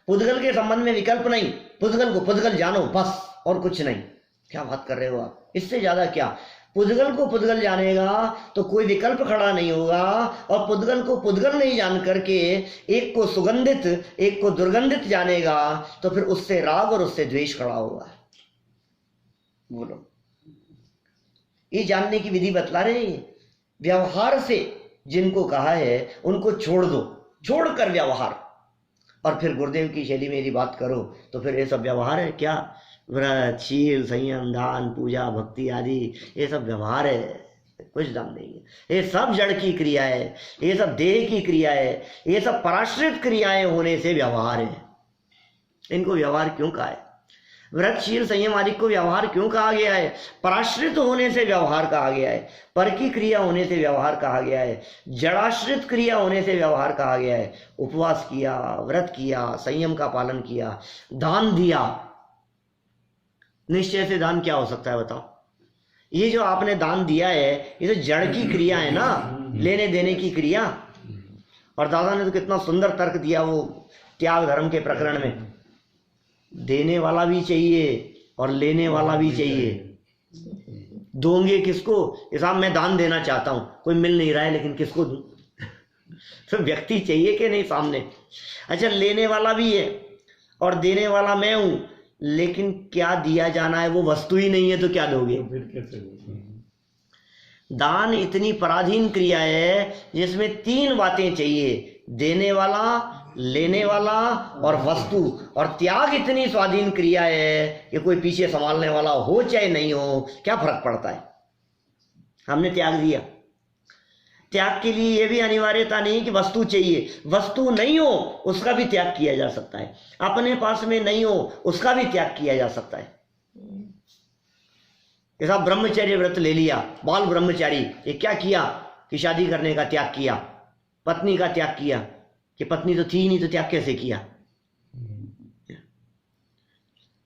पुद्गल के संबंध में विकल्प नहीं, पुद्गल को पुद्गल जानो बस, और कुछ नहीं। क्या बात कर रहे हो आप? इससे ज्यादा क्या? पुद्गल को पुद्गल जानेगा तो कोई विकल्प खड़ा नहीं होगा, और पुद्गल को पुद्गल नहीं जान करके एक को सुगंधित एक को दुर्गंधित जानेगा तो फिर उससे राग और उससे द्वेष खड़ा होगा। बोलो, ये जानने की विधि बतला रहे हैं। व्यवहार से जिनको कहा है उनको छोड़ दो, छोड़कर व्यवहार। और फिर गुरुदेव की शैली में यदि बात करो तो फिर ये सब व्यवहार है क्या? व्रत, शील, संयम, दान, पूजा, भक्ति आदि ये सब व्यवहार है, कुछ दाम नहीं है। ये सब जड़ की क्रिया है, ये सब देह की क्रिया है, ये सब पराश्रित क्रियाएं होने से व्यवहार है। इनको व्यवहार क्यों कहा है? व्रत, शील, संयम आदि को व्यवहार क्यों कहा गया है? पराश्रित होने से व्यवहार कहा गया है, पर की क्रिया होने से व्यवहार कहा गया है, जड़ाश्रित क्रिया होने से व्यवहार कहा गया है। उपवास किया, व्रत किया, संयम का पालन किया, दान दिया। निश्चय से दान क्या हो सकता है बताओ? ये जो आपने दान दिया है ये तो जड़ की क्रिया है ना, लेने देने की क्रिया। और दादा ने तो कितना सुंदर तर्क दिया वो त्याग धर्म के प्रकरण में। देने वाला भी चाहिए और लेने वाला भी चाहिए। दोगे किसको? साहब मैं दान देना चाहता हूं, कोई मिल नहीं रहा है, लेकिन किसको दूं? तो व्यक्ति चाहिए कि नहीं सामने? अच्छा, लेने वाला भी है और देने वाला मैं हूं, लेकिन क्या दिया जाना है वो वस्तु ही नहीं है तो क्या दोगे? तो फिर कैसे? दान इतनी पराधीन क्रिया है जिसमें 3 बातें चाहिए, देने वाला, लेने वाला और वस्तु। और त्याग इतनी स्वाधीन क्रिया है कि कोई पीछे संभालने वाला हो चाहे नहीं हो, क्या फर्क पड़ता है? हमने त्याग दिया। त्याग के लिए यह भी अनिवार्यता नहीं कि वस्तु चाहिए, वस्तु नहीं हो उसका भी त्याग किया जा सकता है, अपने पास में नहीं हो उसका भी त्याग किया जा सकता है। ऐसा ब्रह्मचर्य व्रत ले लिया, बाल ब्रह्मचारी, ये क्या किया कि शादी करने का त्याग किया, पत्नी का त्याग किया कि पत्नी तो थी ही नहीं तो त्याग कैसे किया?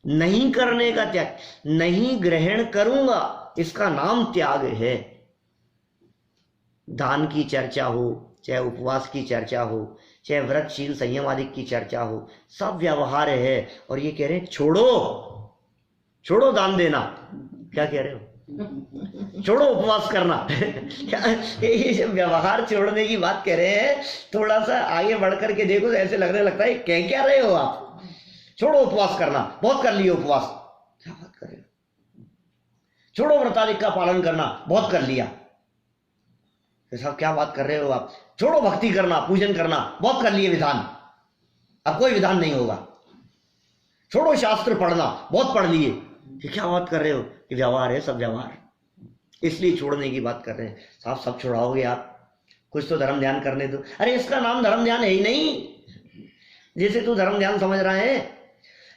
नहीं करने का त्याग, नहीं ग्रहण करूंगा, इसका नाम त्याग है। दान की चर्चा हो, चाहे उपवास की चर्चा हो, चाहे व्रत, शील, संयम आदि की चर्चा हो, सब व्यवहार है। और ये कह रहे हैं छोड़ो, छोड़ो दान देना। क्या कह रहे हो? छोड़ो उपवास करना। ये जब व्यवहार छोड़ने की बात कह रहे हैं, थोड़ा सा आगे बढ़ करके देखो तो ऐसे लगने लगता है कह क्या रहे हो आप? छोड़ो उपवास करना, बहुत कर लिया उपवास। क्या बात कर रहे हो? छोड़ो व्रतादिक का पालन करना, बहुत कर लिया। साहब क्या बात कर रहे हो आप? छोड़ो भक्ति करना, पूजन करना, बहुत कर लिए विधान, अब कोई विधान नहीं होगा। छोड़ो शास्त्र पढ़ना, बहुत पढ़ लिए। ये क्या बात कर रहे हो? कि व्यवहार है, सब व्यवहार, इसलिए छोड़ने की बात कर रहे हैं। साहब सब छुड़ाओगे आप? कुछ तो धर्म ध्यान करने दो। अरे इसका नाम धर्म ध्यान है ही नहीं, जैसे तू धर्म ध्यान समझ रहा है।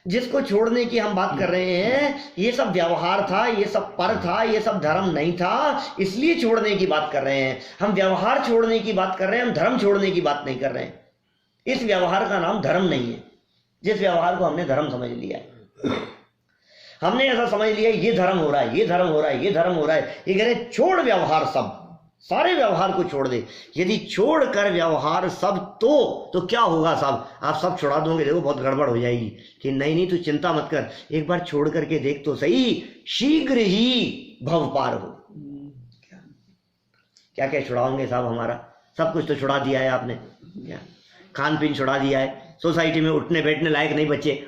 जिसको छोड़ने की हम बात कर रहे हैं, ये सब व्यवहार था, ये सब पर था, ये सब धर्म नहीं था, इसलिए छोड़ने की बात कर रहे हैं। हम व्यवहार छोड़ने की बात कर रहे हैं, हम धर्म छोड़ने की बात नहीं कर रहे हैं। इस व्यवहार का नाम धर्म नहीं है, जिस व्यवहार को हमने धर्म समझ लिया है। हमने ऐसा समझ लिया ये धर्म हो रहा है, ये धर्म हो रहा है, ये धर्म हो रहा है। ये कह रहे हैं छोड़ व्यवहार सब, सारे व्यवहार को छोड़ दे। यदि छोड़ कर व्यवहार सब तो क्या होगा साहब? आप सब छुड़ा दोगे, देखो बहुत गड़बड़ हो जाएगी। कि नहीं तू चिंता मत कर, एक बार छोड़ करके देख तो सही, शीघ्र ही भव पार हो। क्या क्या छुड़ाओगे साहब? हमारा सब कुछ तो छुड़ा दिया है आपने। क्या खान पीन छुड़ा दिया है, सोसाइटी में उठने बैठने लायक नहीं बच्चे।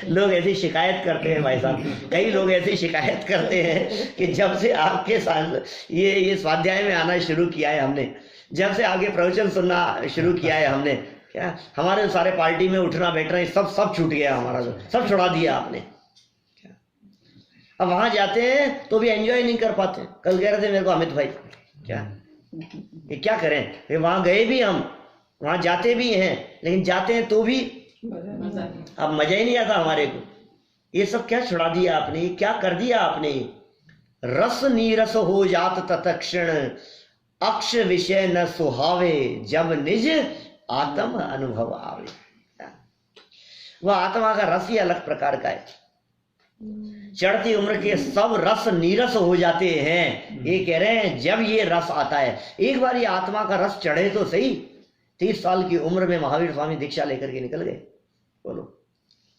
लोग ऐसी शिकायत करते हैं भाई साहब, कई लोग ऐसी शिकायत करते हैं कि जब से आपके साथ ये स्वाध्याय में आना शुरू किया है हमने, जब से आगे प्रवचन सुनना शुरू किया है हमने, क्या हमारे सारे पार्टी में उठना बैठना सब छूट गया हमारा, सब छुड़ा दिया आपने। क्या अब वहां जाते हैं तो भी एंजॉय नहीं कर पाते। कल कह रहे थे मेरे को अमित भाई, क्या ये क्या करें, वहां गए भी हम, वहां जाते भी हैं, लेकिन जाते हैं तो भी अब मजा ही नहीं आता हमारे को। ये सब क्या छुड़ा दिया आपने, ये क्या कर दिया आपने। रस नीरस हो जात तत्क्षण, अक्ष विषय न सुहावे, जब निज आत्म अनुभव आवे। वह आत्मा का रस ही अलग प्रकार का है। चढ़ती उम्र के सब रस नीरस हो जाते हैं। ये कह रहे हैं जब ये रस आता है, एक बार ये आत्मा का रस चढ़े तो सही। 30 साल की उम्र में महावीर स्वामी दीक्षा लेकर के निकल गए। बोलो,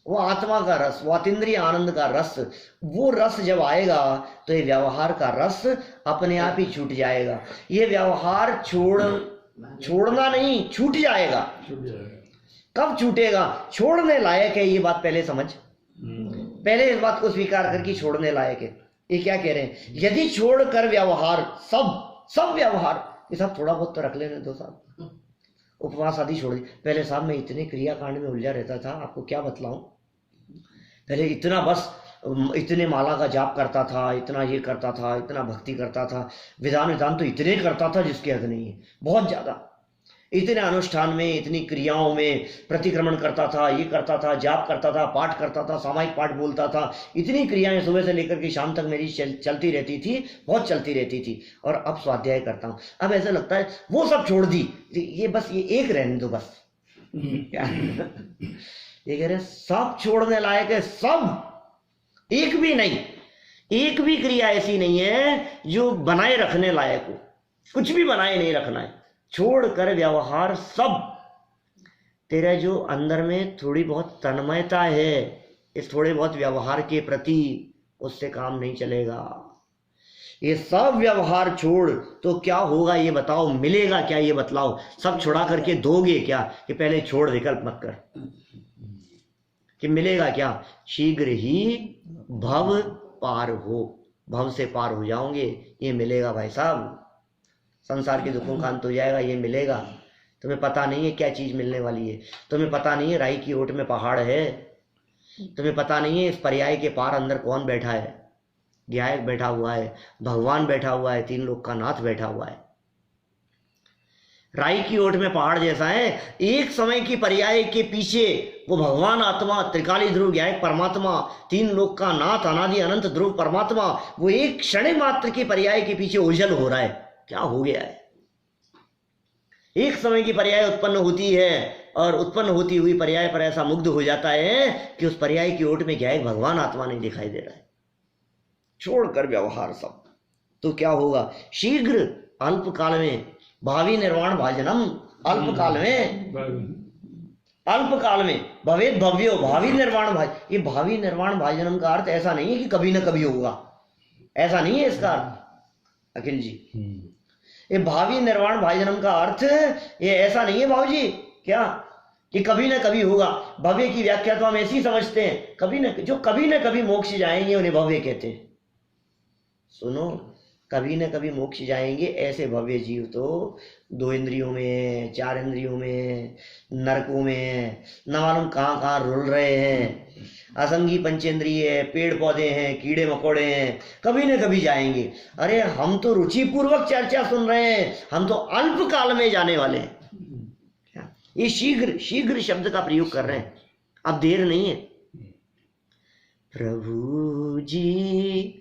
वो आत्मा का रस, वो अतीन्द्रिय आनंद का रस, वो रस जब आएगा तो ये व्यवहार का रस अपने आप ही छूट जाएगा। ये व्यवहार छोड़ना नहीं, छूट जाएगा। कब छूटेगा, छोड़ने लायक है, ये बात पहले समझ, पहले इस बात को स्वीकार करके छोड़ने लायक है। ये क्या कह रहे हैं, यदि छोड़कर व्यवहार सब व्यवहार, ये सब थोड़ा बहुत तो रख लेने दो साहब। उपवास आदि छोड़ दी। पहले साहब मैं इतने क्रियाकांड में उलझा रहता था, आपको क्या बतलाऊं। पहले इतना बस इतने माला का जाप करता था, इतना ये करता था, इतना भक्ति करता था, विधान तो इतने करता था जिसके हद नहीं है, बहुत ज्यादा। इतने अनुष्ठान में, इतनी क्रियाओं में प्रतिक्रमण करता था, ये करता था, जाप करता था, पाठ करता था, सामायिक पाठ बोलता था। इतनी क्रियाएं सुबह से लेकर के शाम तक मेरी चलती रहती थी, बहुत चलती रहती थी। और अब स्वाध्याय करता हूँ, अब ऐसा लगता है वो सब छोड़ दी, ये बस ये एक रहने दो बस। क्या ये कह रहे सब छोड़ने लायक है, सब, एक भी नहीं, एक भी क्रिया ऐसी नहीं है जो बनाए रखने लायक हो। कुछ भी बनाए नहीं रखना है, छोड़कर व्यवहार सब। तेरा जो अंदर में थोड़ी बहुत तन्मयता है इस थोड़े बहुत व्यवहार के प्रति, उससे काम नहीं चलेगा। ये सब व्यवहार छोड़ तो क्या होगा ये बताओ, मिलेगा क्या ये बतलाओ। सब छुड़ा करके दोगे क्या, कि पहले छोड़, विकल्प मत कर, कि मिलेगा क्या। शीघ्र ही भव पार हो, भव से पार हो जाओगे, ये मिलेगा भाई साहब। संसार के दुखों का अंत हो जाएगा, ये मिलेगा। तुम्हें पता नहीं है क्या चीज मिलने वाली है। तुम्हें पता नहीं है राई की ओट में पहाड़ है। तुम्हें पता नहीं है इस पर्याय के पार अंदर कौन बैठा है। गायक बैठा हुआ है, भगवान बैठा हुआ है, 3 लोक का नाथ बैठा हुआ है। राई की ओट में पहाड़ जैसा है। एक समय की पर्याय के पीछे वो भगवान आत्मा, त्रिकाली ध्रुव गायक परमात्मा, 3 लोक का नाथ, अनादि अनंत ध्रुव परमात्मा, वो एक क्षण मात्र की पर्याय के पीछे ओझल हो रहा है। क्या हो गया है। एक समय की पर्याय उत्पन्न होती है और उत्पन्न होती हुई पर्याय पर ऐसा मुग्ध हो जाता है कि उस पर्याय की ओट में क्या है, भगवान आत्मा नहीं दिखाई दे रहा है। छोड़कर व्यवहार सब, तो क्या होगा, शीघ्र अल्प काल में भावी निर्वाण भाजनम, अल्प काल में भवेद भव्यो भावी निर्वाण भाज। ये भावी निर्वाण भाजनम का अर्थ ऐसा नहीं है कि कभी ना कभी होगा, ऐसा नहीं है इसका अर्थ अखिल जी। ये भावी निर्वाण भाजनम का अर्थ ये ऐसा नहीं है बाबूजी, क्या कि कभी ना कभी होगा। भव्य की व्याख्या तो हम ऐसी समझते हैं, जो कभी ना कभी मोक्ष जाएंगे उन्हें भव्य कहते हैं। सुनो, कभी ना कभी मोक्ष जाएंगे ऐसे भव्य जीव तो 2 इंद्रियों में, 4 इंद्रियों में, नरकों में, न मालूम कहाँ कहाँ रुल रहे हैं। असंगी पंचेंद्रिय है, पेड़ पौधे हैं, कीड़े मकोड़े हैं, कभी न कभी जाएंगे। अरे हम तो रुचिपूर्वक चर्चा सुन रहे हैं, हम तो अल्प काल में जाने वाले हैं। ये शीघ्र शब्द का प्रयोग कर रहे हैं, अब देर नहीं है। प्रभु जी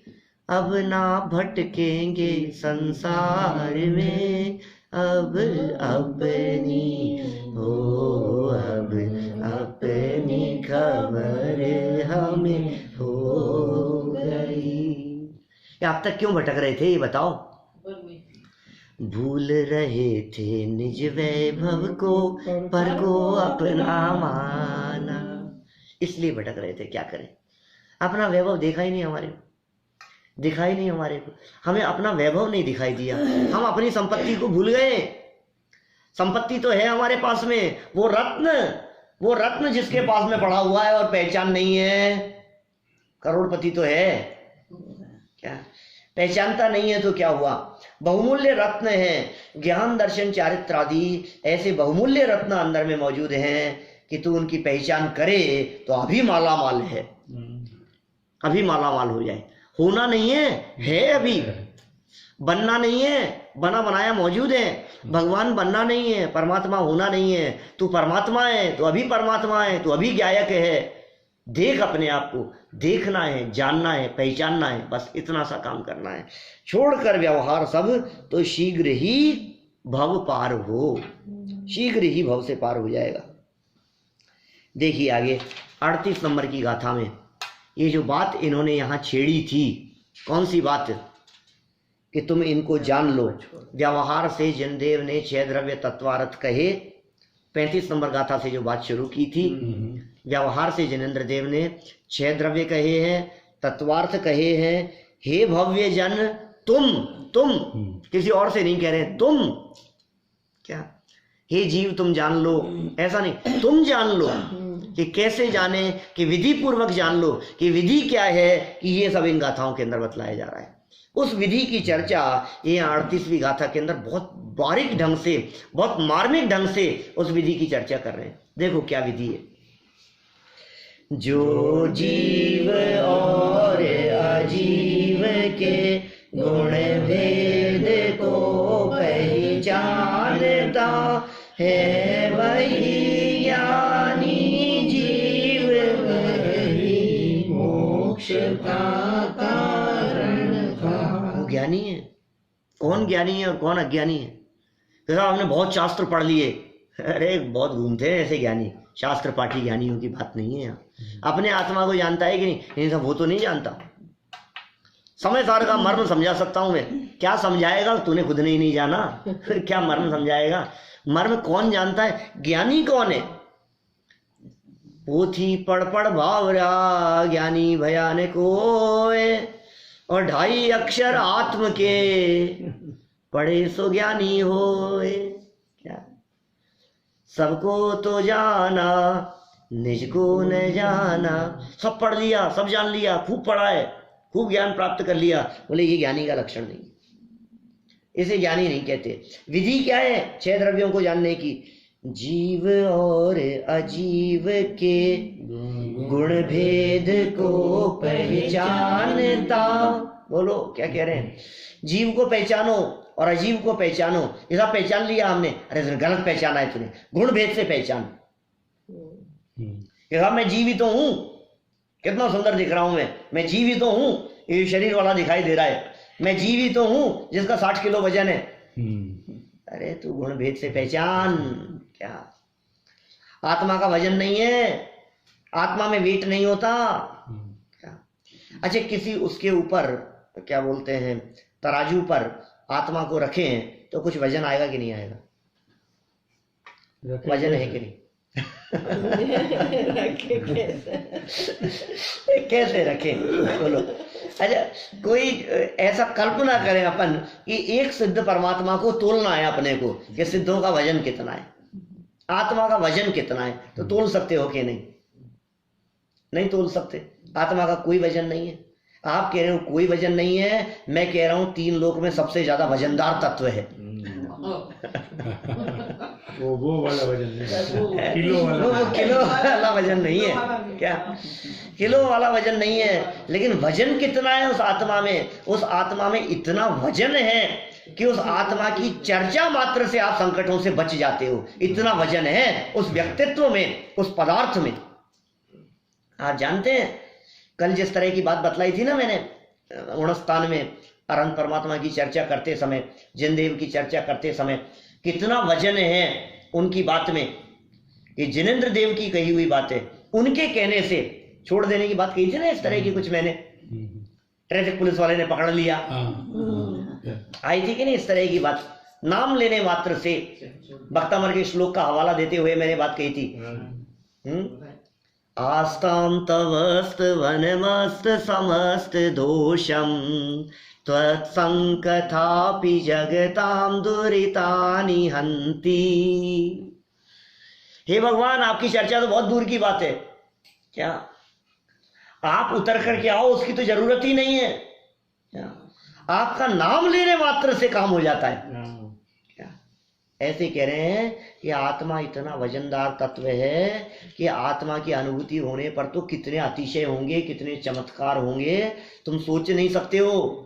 अब ना भटकेंगे संसार में, अब अपनी हो, अब अपनी खबर हमें हो गई। अब तक क्यों भटक रहे थे ये बताओ। भूल रहे थे निज वैभव को, पर को अपना माना, इसलिए भटक रहे थे। क्या करें, अपना वैभव देखा ही नहीं हमारे, दिखाई नहीं हमारे को, हमें अपना वैभव नहीं दिखाई दिया। हम अपनी संपत्ति को भूल गए। संपत्ति तो है हमारे पास में, वो रत्न जिसके पास में पड़ा हुआ है और पहचान नहीं है। करोड़पति तो है, क्या पहचानता नहीं है तो क्या हुआ? बहुमूल्य रत्न है, ज्ञान दर्शन चारित्र आदि ऐसे बहुमूल्य रत्न अंदर में मौजूद हैं कि तू उनकी पहचान करे तो अभी माला माल है, अभी माला माल हो जाए। होना नहीं है अभी, बनना नहीं है, बना बनाया मौजूद है। भगवान बनना नहीं है, परमात्मा होना नहीं है। तू परमात्मा है तो अभी परमात्मा है, तू अभी गायक है। देख, अपने आप को देखना है, जानना है, पहचानना है, बस इतना सा काम करना है। छोड़कर व्यवहार सब तो शीघ्र ही भव पार हो, शीघ्र ही भव से पार हो जाएगा। देखिए आगे 38 नंबर की गाथा में ये जो बात इन्होंने यहाँ छेड़ी थी, कौन सी बात? कि तुम इनको जान लो। व्यवहार से जिनदेव ने 6 द्रव्य तत्वार्थ कहे। 35 नंबर गाथा से जो बात शुरू की थी, व्यवहार से जिनेन्द्र देव ने 6 द्रव्य कहे हैं, तत्वार्थ कहे हैं। हे भव्य जन, तुम किसी और से नहीं कह रहे, तुम क्या? हे जीव तुम जान लो, ऐसा नहीं, तुम जान लो। कि कैसे जाने? कि विधि पूर्वक जान लो कि विधि क्या है, कि ये सब इन गाथाओं के अंदर बतलाया जा रहा है। उस विधि की चर्चा ये 38वीं गाथा के अंदर बहुत बारीक ढंग से, बहुत मार्मिक ढंग से उस विधि की चर्चा कर रहे हैं। देखो क्या विधि है। जो जीव और अजीव के गुण भेद को पहचानता है, वही ज्ञानी जीव, वही मोक्ष का ज्ञानी है। कौन ज्ञानी है और कौन अज्ञानी है? तो हमने बहुत शास्त्र पढ़ लिए, अरे बहुत घूमते हैं ऐसे ज्ञानी, शास्त्र पाठी ज्ञानियों की बात नहीं है यहाँ। अपने आत्मा को जानता है कि नहीं सब वो तो नहीं जानता। समय सार का मर्म समझा सकता हूं मैं, क्या समझाएगा? तूने खुद ने ही नहीं जाना, फिर क्या मर्म समझाएगा? मर्म कौन जानता है? ज्ञानी कौन है? पोथी पढ़ पढ़ भावरा ज्ञानी भयाने कोय, और 2.5 अक्षर आत्म के पढ़े सो ज्ञानी होए। क्या? सबको तो जाना निज को न जाना। सब पढ़ लिया, सब जान लिया, खूब पढ़ा है, खूब ज्ञान प्राप्त कर लिया, बोले ये ज्ञानी का लक्षण नहीं, इसे ज्ञानी नहीं कहते। विधि क्या है 6 द्रव्यों को जानने की? जीव और अजीव के गुण भेद को पहचानता। बोलो क्या कह रहे हैं? जीव को पहचानो और अजीव को पहचानो। ऐसा पहचान लिया हमने, अरे गलत पहचाना है तूने, गुण भेद से पहचान। मैं जीवित हूं, कितना सुंदर दिख रहा हूं मैं जीवित हूं, ये शरीर वाला दिखाई दे रहा है, मैं जीवित हूं जिसका 60 किलो वजन है। अरे तू गुण भेद से पहचान। क्या? आत्मा का वजन नहीं है, आत्मा में वेट नहीं होता। क्या? अच्छा, किसी उसके ऊपर क्या बोलते हैं, तराजू पर आत्मा को रखें तो कुछ वजन आएगा कि नहीं आएगा? वजन है कि नहीं? कैसे रखें बोलो? अच्छा, कोई ऐसा कल्पना करें अपन कि एक सिद्ध परमात्मा को तोलना है अपने को, कि सिद्धों का वजन कितना है, आत्मा का वजन कितना है, तो तोल सकते हो कि नहीं? नहीं तोल सकते। आत्मा का कोई वजन नहीं है। आप कह रहे हो कोई वजन नहीं है, मैं कह रहा हूं 3 लोक में सबसे ज्यादा वजनदार तत्व है। वो वाला वजन नहीं, किलो वाला वजन नहीं है। क्या? किलो वाला वजन नहीं है, लेकिन वजन कितना है उस आत्मा में? उस आत्मा में इतना वजन है कि उस आत्मा की चर्चा मात्र से आप संकटों से बच जाते हो। इतना वजन है उस व्यक्तित्व में, उस पदार्थ में। आप जानते हैं कल जिस तरह की बात बतलाई थी ना मैंने 49 में, अनंत परमात्मा की चर्चा करते समय, जिनदेव की चर्चा करते समय, कितना वजन है उनकी बात में। कि जिनेन्द्र देव की कही हुई बातें उनके कहने से छोड़ देने की बात कही थी ना, इस तरह की कुछ मैंने, ट्रैफिक पुलिस वाले ने पकड़ लिया, आई थी कि नहीं इस तरह की बात? नाम लेने मात्र से भक्तामर के श्लोक का हवाला देते हुए मैंने बात कही थी। आस्ताम तवस्त वनमस्त समस्त दोषम त्वत्संकथापि जगताम दुरितानि हंति। हे भगवान, आपकी चर्चा तो बहुत दूर की बात है। क्या? आप उतर करके आओ, उसकी तो जरूरत ही नहीं है। क्या? आपका नाम लेने मात्र से काम हो जाता है। हाँ। ऐसे कह रहे हैं कि आत्मा इतना वजनदार तत्व है कि आत्मा की अनुभूति होने पर तो कितने अतिशय होंगे, कितने चमत्कार होंगे, तुम सोच नहीं सकते हो।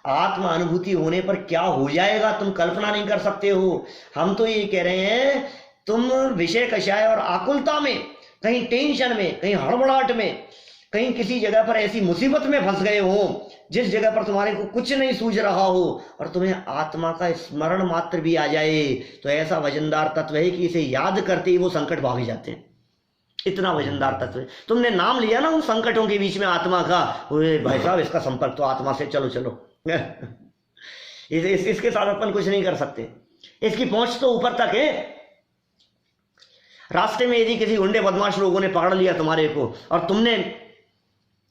आत्मा अनुभूति होने पर क्या हो जाएगा तुम कल्पना नहीं कर सकते हो। हम तो ये कह रहे हैं, तुम विषय कषाय और आकुलता में, कहीं टेंशन में, कहीं हड़बड़ाहट में, कहीं किसी जगह पर ऐसी मुसीबत में फंस गए हो जिस जगह पर तुम्हारे को कुछ नहीं सूझ रहा हो और तुम्हें आत्मा का स्मरण मात्र भी आ जाए तो ऐसा वजनदार तत्व है कि इसे याद करते ही वो संकट भाग जाते हैं। इतना वजनदार तत्व है। तुमने नाम लिया ना उन संकटों के बीच में आत्मा का, ओए भाई साहब इसका संपर्क तो आत्मा से, चलो चलो इसके साथ अपन कुछ नहीं कर सकते। इसकी पहुंच तो ऊपर तक है। रास्ते में यदि किसी गुंडे बदमाश लोगों ने पकड़ लिया तुम्हारे को और तुमने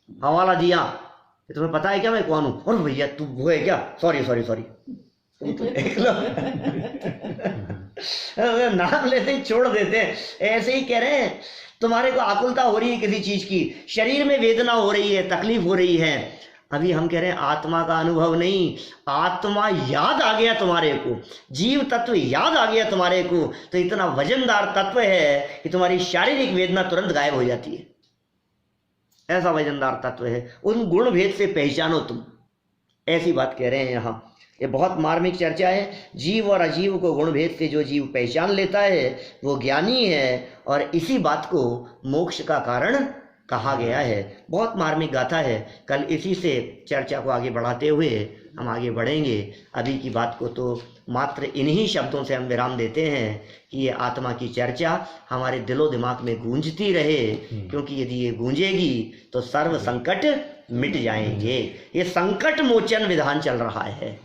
हवाला दिया, तुम्हें पता है क्या मैं कौन हूं, और भैया तू वो है क्या, सॉरी सॉरी सॉरी, देख लो नाम लेते ही छोड़ देते हैं। ऐसे ही कह रहे हैं, तुम्हारे को आकुलता हो रही है किसी चीज की, शरीर में वेदना हो रही है, तकलीफ हो रही है, अभी हम कह रहे हैं आत्मा का अनुभव नहीं, आत्मा याद आ गया तुम्हारे को, जीव तत्व याद आ गया तुम्हारे को, तो इतना वजनदार तत्व है कि तुम्हारी शारीरिक वेदना तुरंत गायब हो जाती है। ऐसा वजनदार तत्व है। उन गुण भेद से पहचानो तुम, ऐसी बात कह रहे हैं यहाँ। ये बहुत मार्मिक चर्चा है। जीव और अजीव को गुण भेद से जो जीव पहचान लेता है वो ज्ञानी है, और इसी बात को मोक्ष का कारण कहा गया है। बहुत मार्मिक गाथा है। कल इसी से चर्चा को आगे बढ़ाते हुए हम आगे बढ़ेंगे। अभी की बात को तो मात्र इन्हीं शब्दों से हम विराम देते हैं कि ये आत्मा की चर्चा हमारे दिलो दिमाग में गूंजती रहे, क्योंकि यदि ये गूंजेगी तो सर्व संकट मिट जाएंगे। ये संकट मोचन विधान चल रहा है।